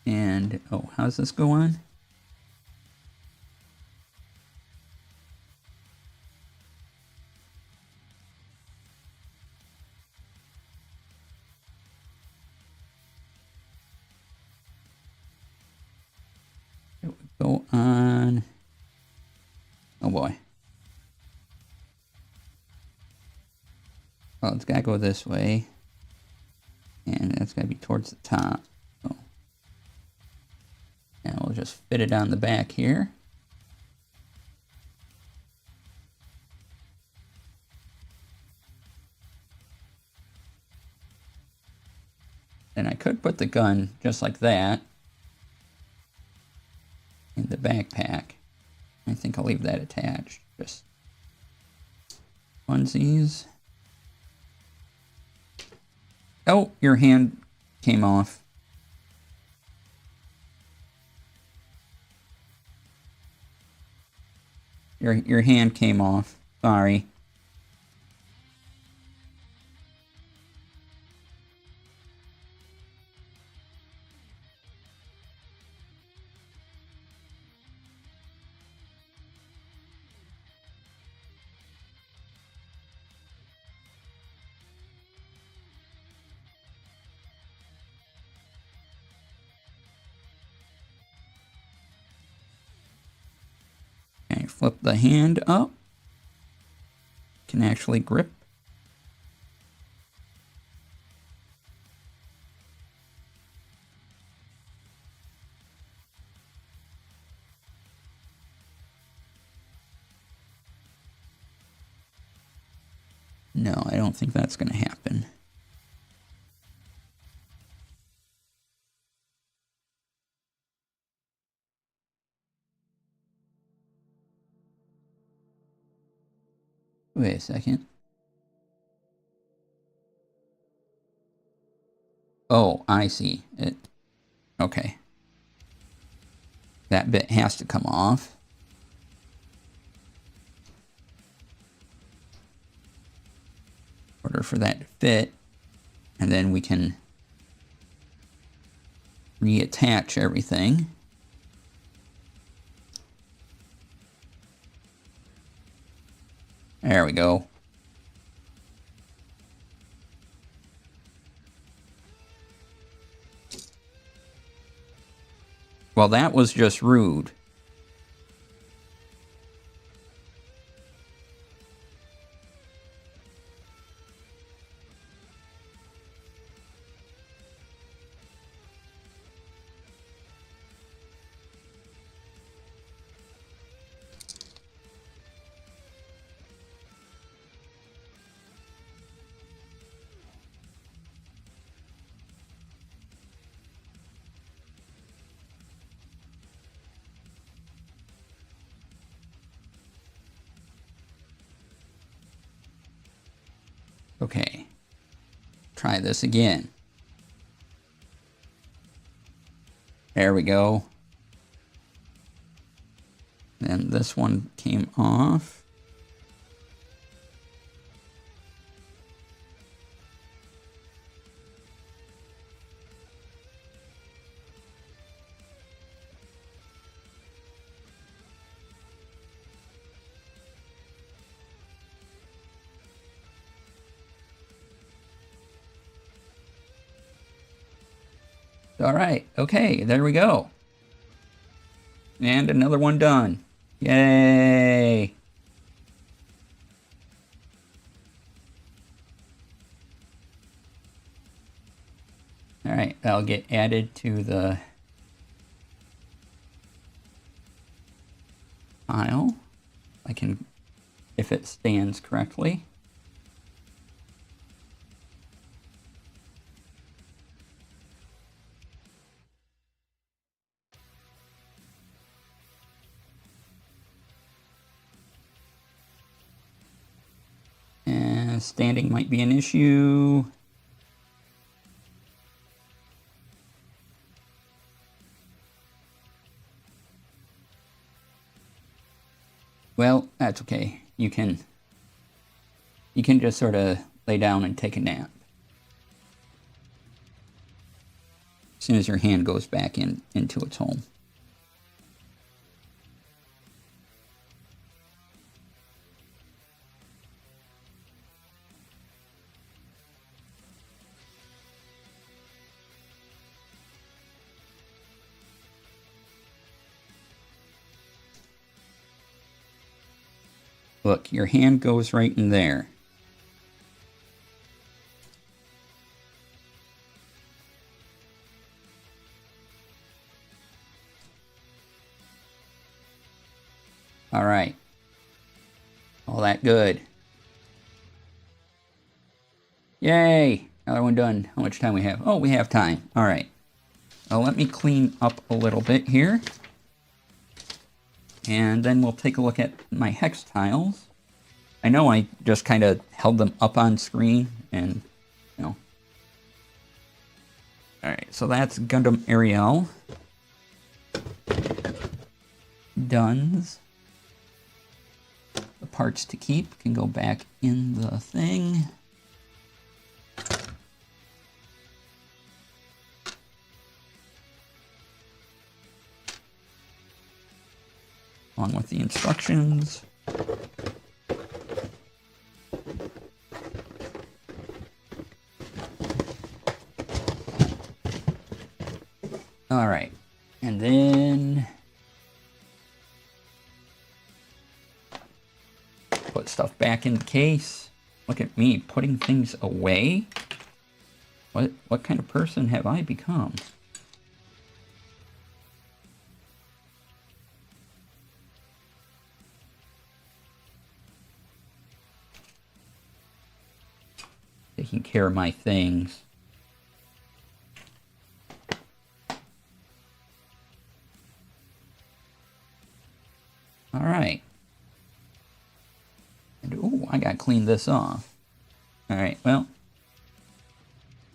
And, oh, how's this go on? It would go on. Oh boy. Well, it's gotta go this way. And that's gotta be towards the top. So. And we'll just fit it on the back here. And I could put the gun just like that in the backpack. I think I'll leave that attached. Just funsies. Oh, your hand came off. Your hand came off. Sorry. Okay, flip the hand up. Can actually grip. No, I don't think that's going to happen. Wait a second. Oh, I see. Okay. That bit has to come off. In order for that to fit. And then we can reattach everything. There we go. Well, that was just rude. Okay. Try this again. There we go. Then this one came off. All right. Okay, there we go. And another one done. Yay! All right, that'll get added to the file. I can, if it stands correctly. And standing might be an issue. Well, that's okay. You can just sort of lay down and take a nap. As soon as your hand goes back into its home. Look, your hand goes right in there. All right. All that good. Yay! Another one done. How much time we have? Oh, we have time. All right. Well, let me clean up a little bit here. And then we'll take a look at my hex tiles. I know I just kind of held them up on screen and, you know. All right, so that's Gundam Ariel. Duns. The parts to keep can go back in the thing. Along with the instructions. All right, and then put stuff back in the case. Look at me putting things away. What kind of person have I become? Taking care of my things. All right. And oh, I gotta clean this off. All right, well,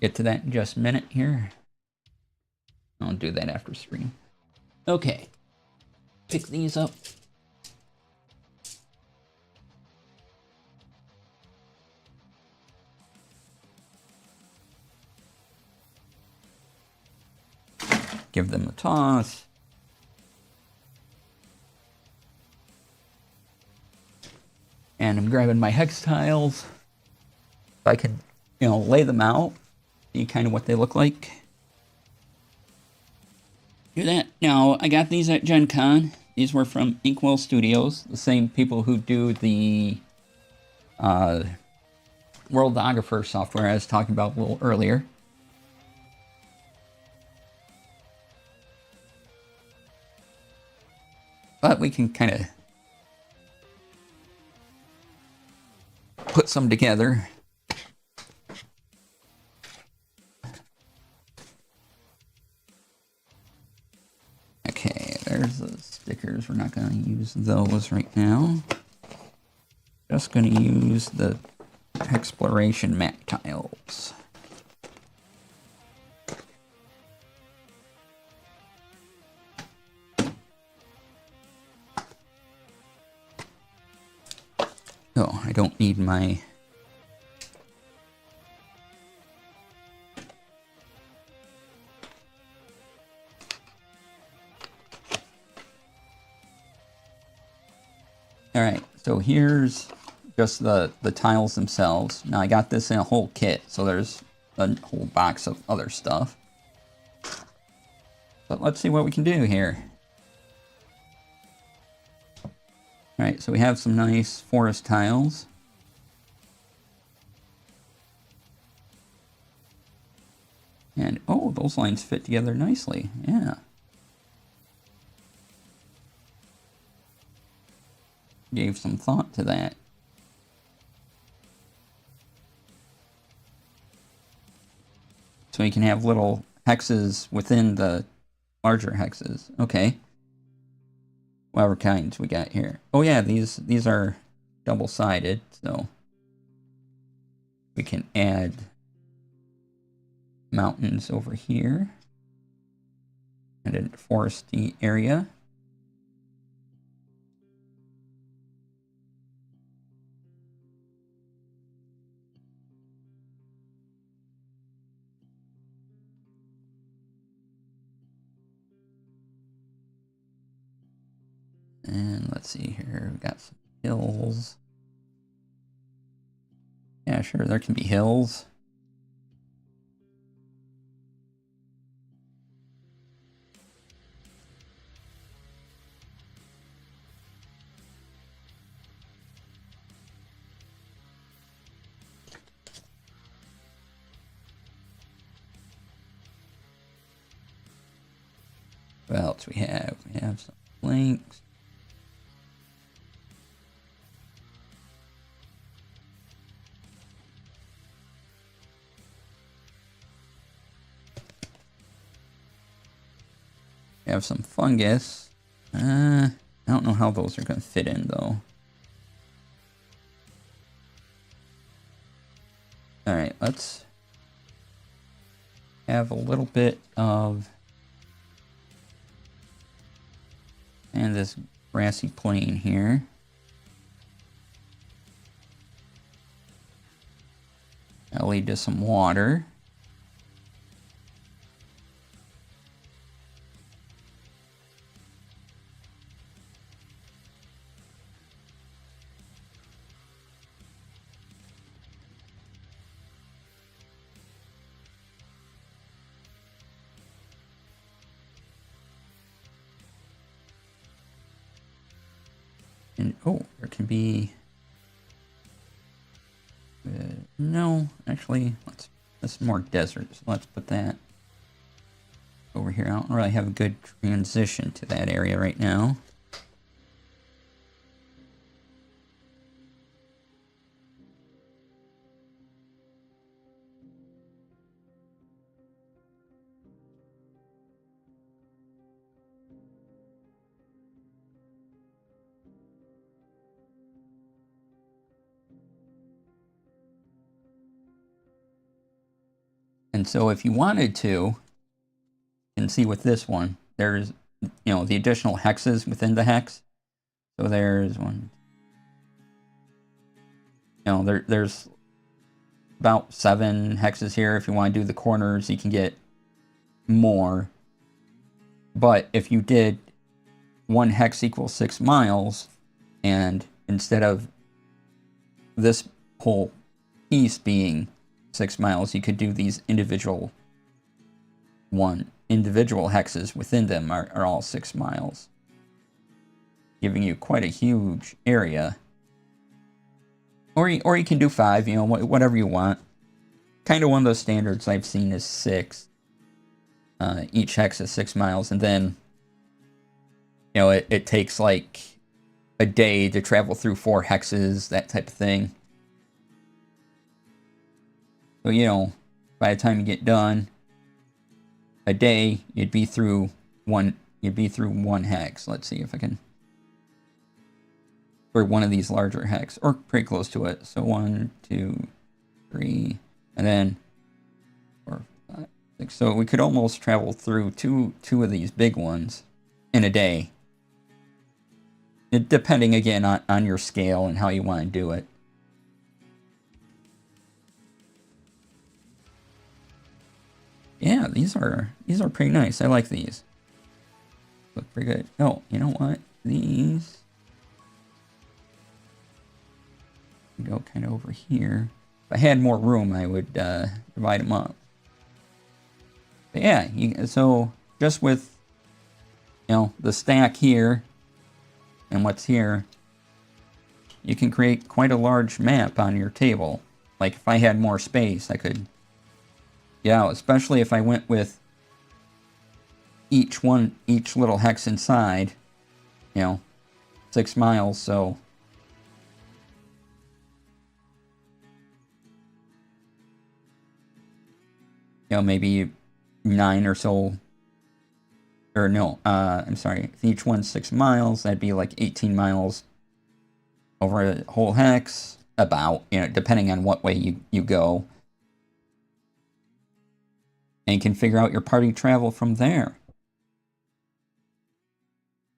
get to that in just a minute here. I'll do that after stream. Okay, pick these up. Give them a toss. And I'm grabbing my hex tiles. So I can, lay them out, see kind of what they look like. Do that. Now, I got these at Gen Con. These were from Inkwell Studios, the same people who do the Worldographer software I was talking about a little earlier. But we can kind of put some together. Okay, there's the stickers. We're not going to use those right now. Just going to use the exploration map tiles. Oh, I don't need my... Alright, so here's just the tiles themselves. Now I got this in a whole kit, so there's a whole box of other stuff. But let's see what we can do here. Alright, so we have some nice forest tiles. And, oh, those lines fit together nicely. Yeah. Gave some thought to that. So you can have little hexes within the larger hexes. Okay. Whatever kinds we got here. Oh yeah, these are double-sided, so we can add mountains over here and a foresty area. And let's see here, we got some hills. Yeah, sure, there can be hills. What else we have? We have some links. We have some fungus. I don't know how those are going to fit in, though. Alright, let's have a little bit of... and this grassy plain here. That'll lead to some water. And, oh, there can be... no, actually, that's more desert, so let's put that over here. I don't really have a good transition to that area right now. And so if you wanted to, you can see with this one, there's, you know, the additional hexes within the hex. So there's one, you know, there's about 7 hexes here. If you want to do the corners, you can get more. But if you did 1 hex equals 6 miles, and instead of this whole piece being 6 miles, you could do these individual hexes within them are all 6 miles, giving you quite a huge area. Or you can do 5, you know, whatever you want. Kind of one of those standards I've seen is 6. Each hex is 6 miles, and then, you know, it takes like a day to travel through 4 hexes, that type of thing. So, you know, by the time you get done, a day, you'd be through one hex. Let's see if I can, or one of these larger hex, or pretty close to it. So 1, 2, 3, and then 4, 5, 6. So we could almost travel through two of these big ones in a day. Depending again on your scale and how you want to do it. Yeah, these are pretty nice. I like these. Look pretty good. Oh, you know what? These go kind of over here. If I had more room, I would divide them up. But yeah, so just with, you know, the stack here and what's here, you can create quite a large map on your table. Like if I had more space, I could, yeah, especially if I went with each little hex inside, you know, 6 miles, so you know, maybe 9 or so, or no, I'm sorry, if each one's 6 miles, that'd be like 18 miles over a whole hex, about, you know, depending on what way you go. And you can figure out your party travel from there.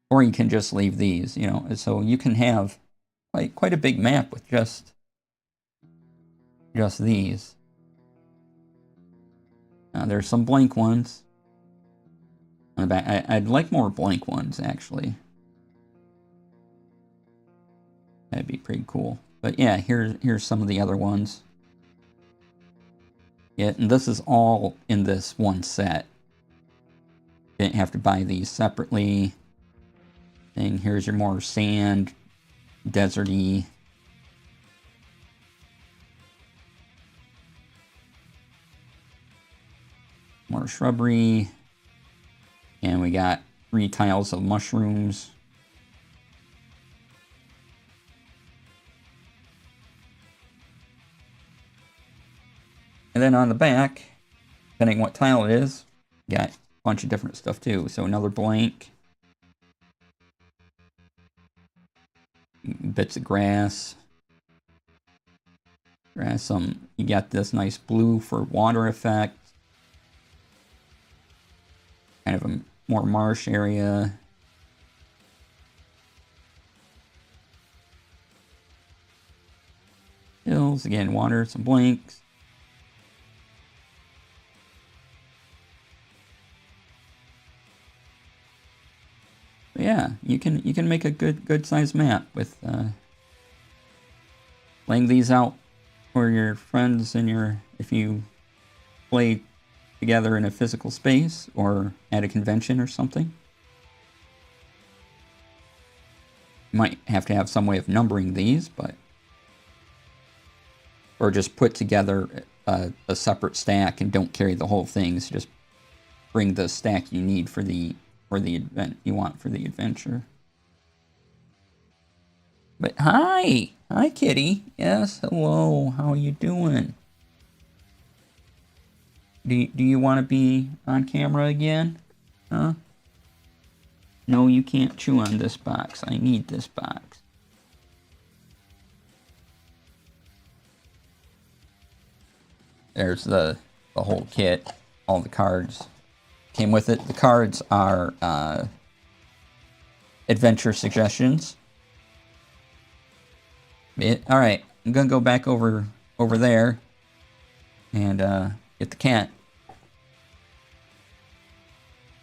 Or you can just leave these, you know, so you can have quite a big map with just these. There's some blank ones on the back. I'd like more blank ones, actually. That'd be pretty cool. But yeah, here's some of the other ones. Yeah, and this is all in this one set. You didn't have to buy these separately. And here's your more sand, deserty. More shrubbery. And we got 3 tiles of mushrooms. And then on the back, depending what tile it is, you got bunch of different stuff too. So another blank, bits of grass, you got this nice blue for water effect, kind of a more marsh area. Hills, again, water, some blanks. But yeah, you can make a good sized map with laying these out for your friends and if you play together in a physical space or at a convention or something. You might have to have some way of numbering these, or just put together a separate stack and don't carry the whole thing. So just bring the stack you need for the event you want for the adventure. But hi Kitty. Yes, hello. How are you doing? Do you want to be on camera again? Huh? No, you can't chew on this box. I need this box. There's the whole kit, all the cards came with it. The cards are adventure suggestions. All right, I'm gonna go back over there and get the cat.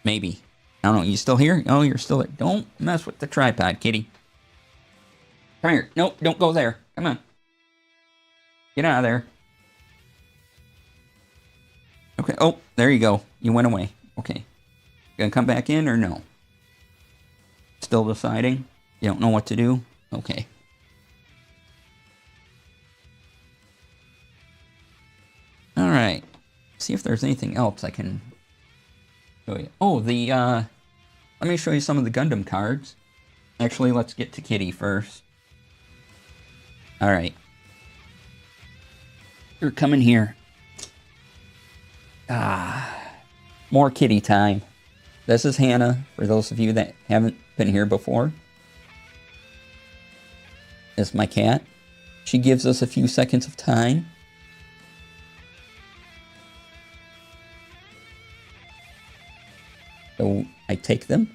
Maybe. I don't know. You still here? Oh, you're still there. Don't mess with the tripod, kitty. Come here. Nope, don't go there. Come on. Get out of there. Okay. Oh, there you go. You went away. Okay. Gonna come back in or no? Still deciding? You don't know what to do? Okay. All right. See if there's anything else I can show you. Oh, let me show you some of the Gundam cards. Actually, let's get to Kitty first. All right. You're coming here. More kitty time. This is Hannah, for those of you that haven't been here before. This is my cat. She gives us a few seconds of time. So I take them.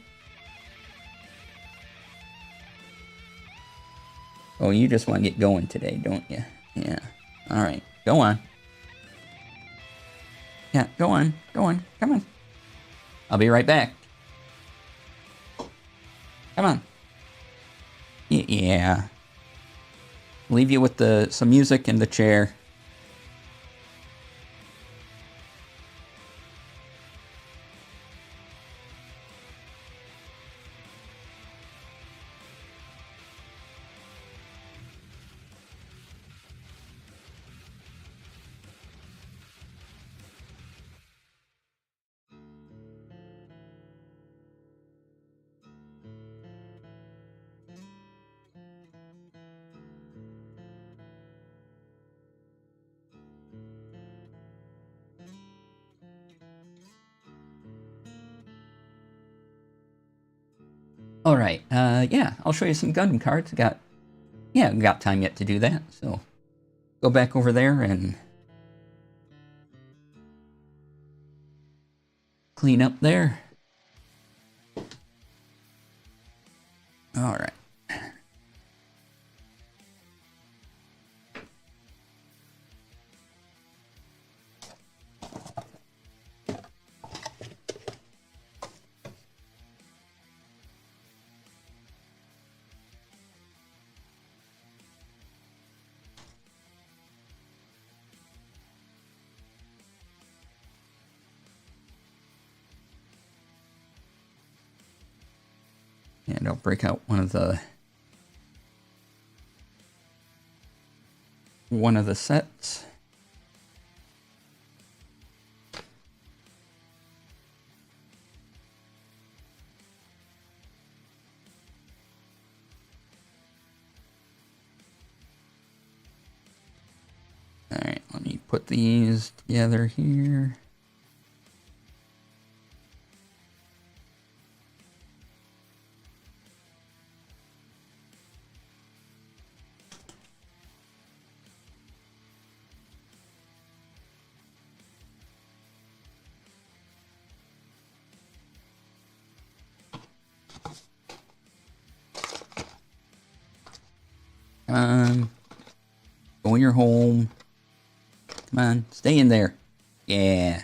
Oh, you just want to get going today, don't you? Yeah. All right. Go on. Yeah, go on. Go on. Come on. I'll be right back. Come on. Yeah. Leave you with some music and the chair. All right. Yeah, I'll show you some Gundam cards. We got time yet to do that. So go back over there and clean up there. All right. And I'll break out one of the sets. All right, let me put these together here. Um, go in your home. Come on, stay in there. Yeah,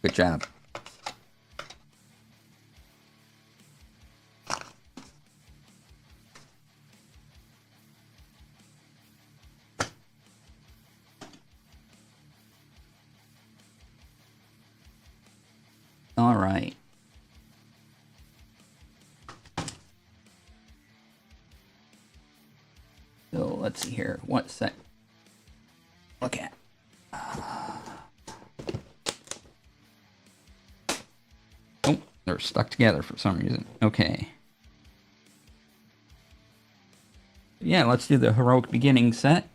good job. All right. So let's see here. What's that? Look at. Oh, they're stuck together for some reason. Okay. Yeah, let's do the heroic beginning set.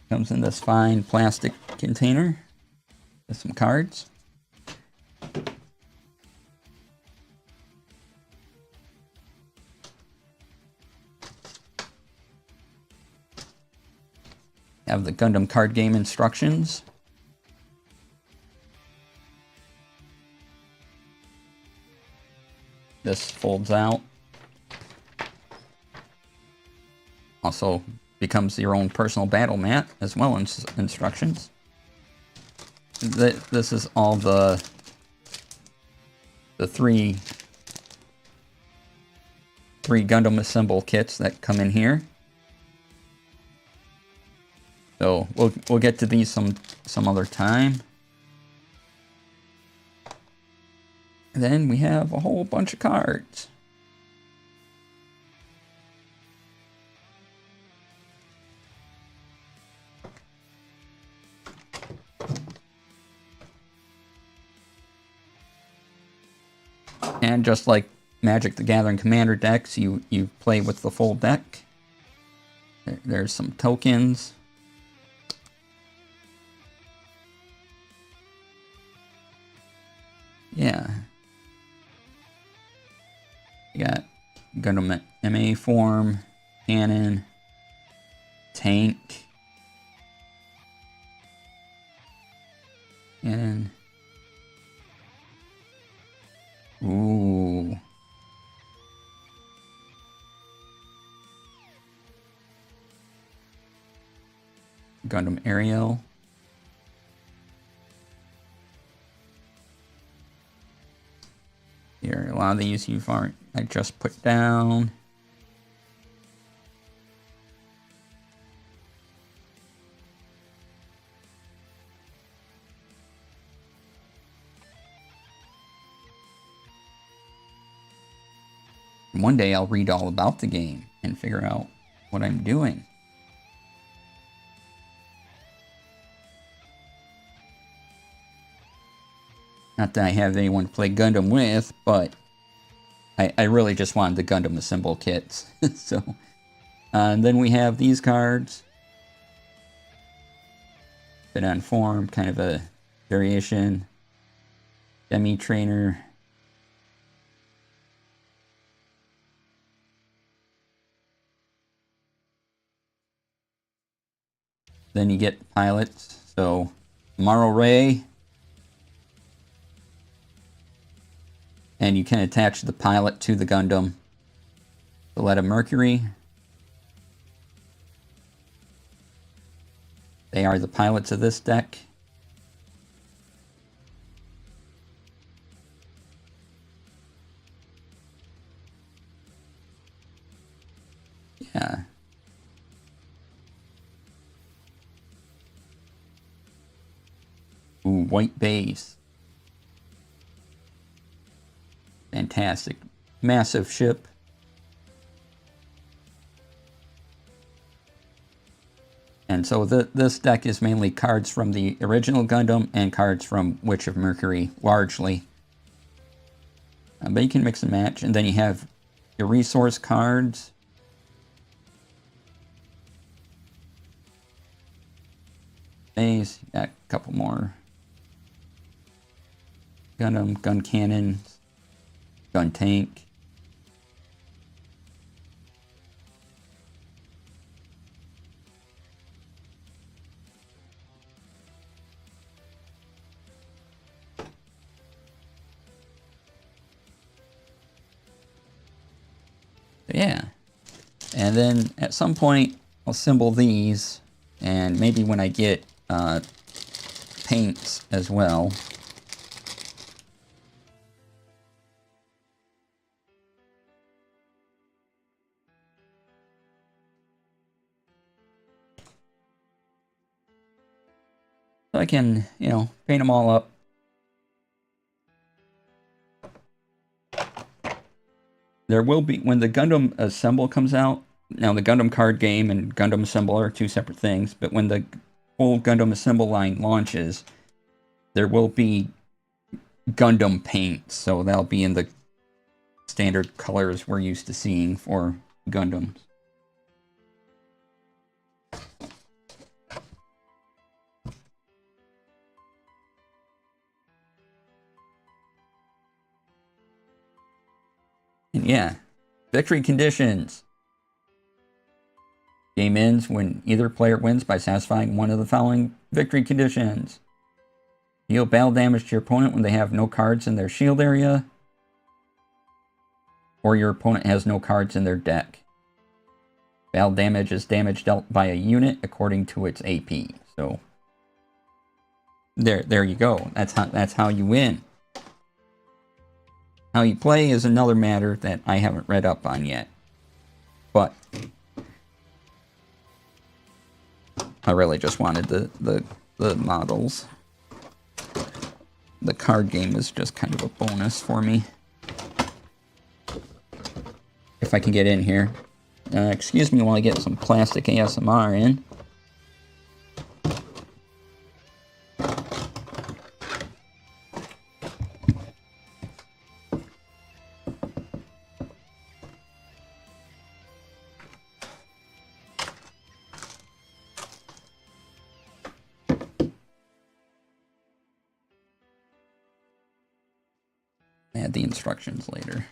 Comes in this fine plastic container with some cards. Have the Gundam card game instructions. This folds out. Also becomes your own personal battle mat as well as instructions. This is all the three Gundam assemble kits that come in here. So we'll get to these some other time. And then we have a whole bunch of cards. And just like Magic the Gathering Commander decks, you play with the full deck. There's some tokens. Yeah. You got Gundam MA form, cannon, tank, cannon. Ooh. Gundam Ariel. Here, a lot of these I just put down. And one day I'll read all about the game and figure out what I'm doing. Not that I have anyone to play Gundam with, but I really just wanted the Gundam assemble kits. So, and then we have these cards. Bit on form, kind of a variation. Demi Trainer. Then you get pilots. So, Maro Ray. And you can attach the pilot to the Gundam. Valletta Mercury. They are the pilots of this deck. Yeah. Ooh, white base. Fantastic. Massive ship. And so this deck is mainly cards from the original Gundam and cards from Witch of Mercury, largely. But you can mix and match. And then you have your resource cards. Base, got a couple more. Gundam, gun cannon, gun tank. Yeah. And then at some point, I'll assemble these, and maybe when I get paints as well. So I can, you know, paint them all up. There will be, when the Gundam Assemble comes out, now the Gundam card game and Gundam Assemble are two separate things, but when the full Gundam Assemble line launches, there will be Gundam paint, so that'll be in the standard colors we're used to seeing for Gundams. And yeah, victory conditions. Game ends when either player wins by satisfying one of the following victory conditions. Deal battle damage to your opponent when they have no cards in their shield area, or your opponent has no cards in their deck. Battle damage is damage dealt by a unit according to its AP. So there you go. That's how you win. How you play is another matter that I haven't read up on yet. But I really just wanted the models. The card game is just kind of a bonus for me. If I can get in here. Excuse me while I get some plastic ASMR in. Add the instructions later.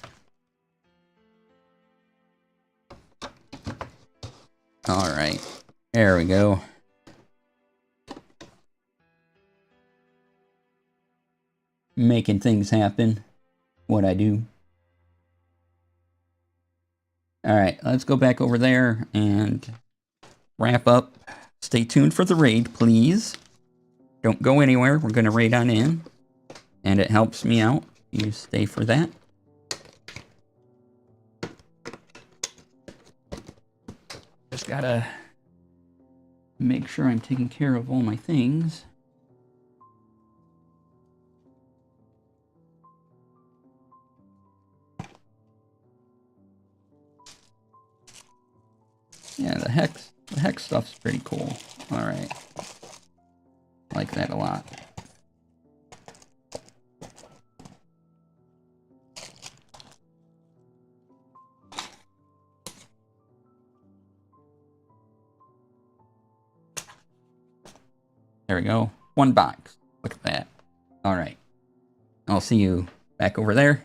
Alright, there we go. Making things happen. What I do. Alright, let's go back over there and wrap up. Stay tuned for the raid, please. Don't go anywhere. We're going to raid on in. And it helps me out. You stay for that. Just gotta make sure I'm taking care of all my things. Yeah, the hex stuff's pretty cool. All right, like that a lot. There we go. One box. Look at that. All right. I'll see you back over there.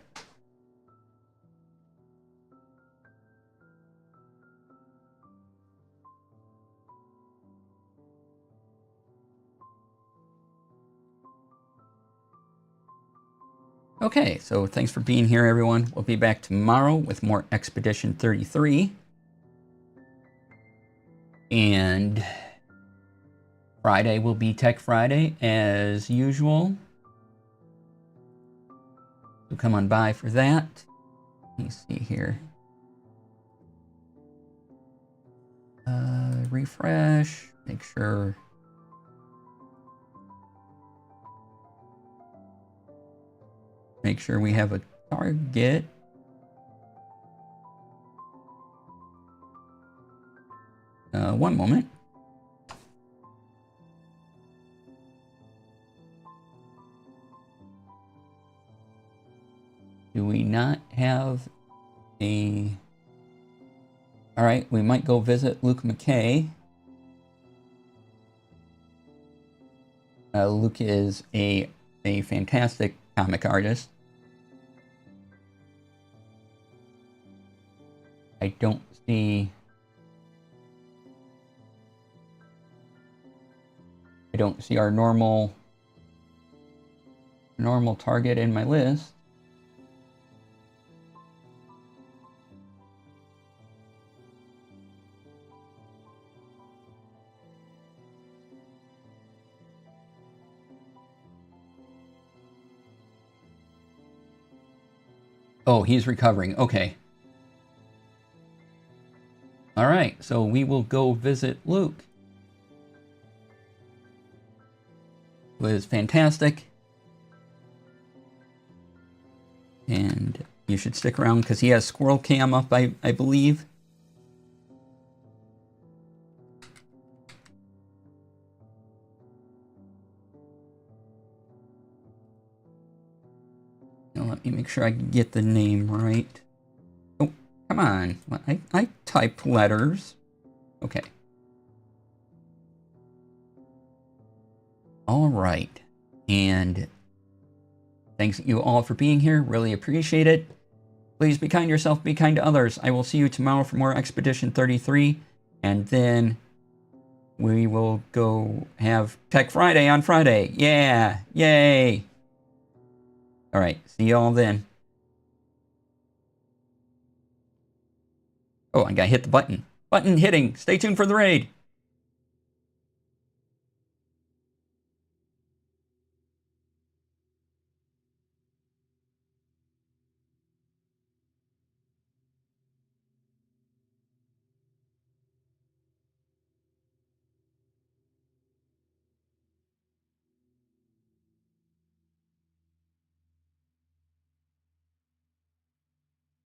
Okay, so thanks for being here, everyone. We'll be back tomorrow with more Expedition 33. And Friday will be Tech Friday, as usual. So come on by for that. Let me see here. Refresh. Make sure. Make sure we have a target. One moment. Do we not have a... All right, we might go visit Luke McKay. Luke is a fantastic comic artist. I don't see our normal target in my list. Oh, he's recovering. Okay. All right, so we will go visit Luke. It was fantastic. And you should stick around because he has Squirrel Cam up, I believe. Now let me make sure I get the name right. Oh, come on. I typed letters. Okay. All right. And thanks you all for being here. Really appreciate it. Please be kind to yourself, be kind to others. I will see you tomorrow for more Expedition 33. And then we will go have Tech Friday on Friday. Yeah. Yay. All right. See you all then. Oh, I gotta hit the button. Button hitting. Stay tuned for the raid.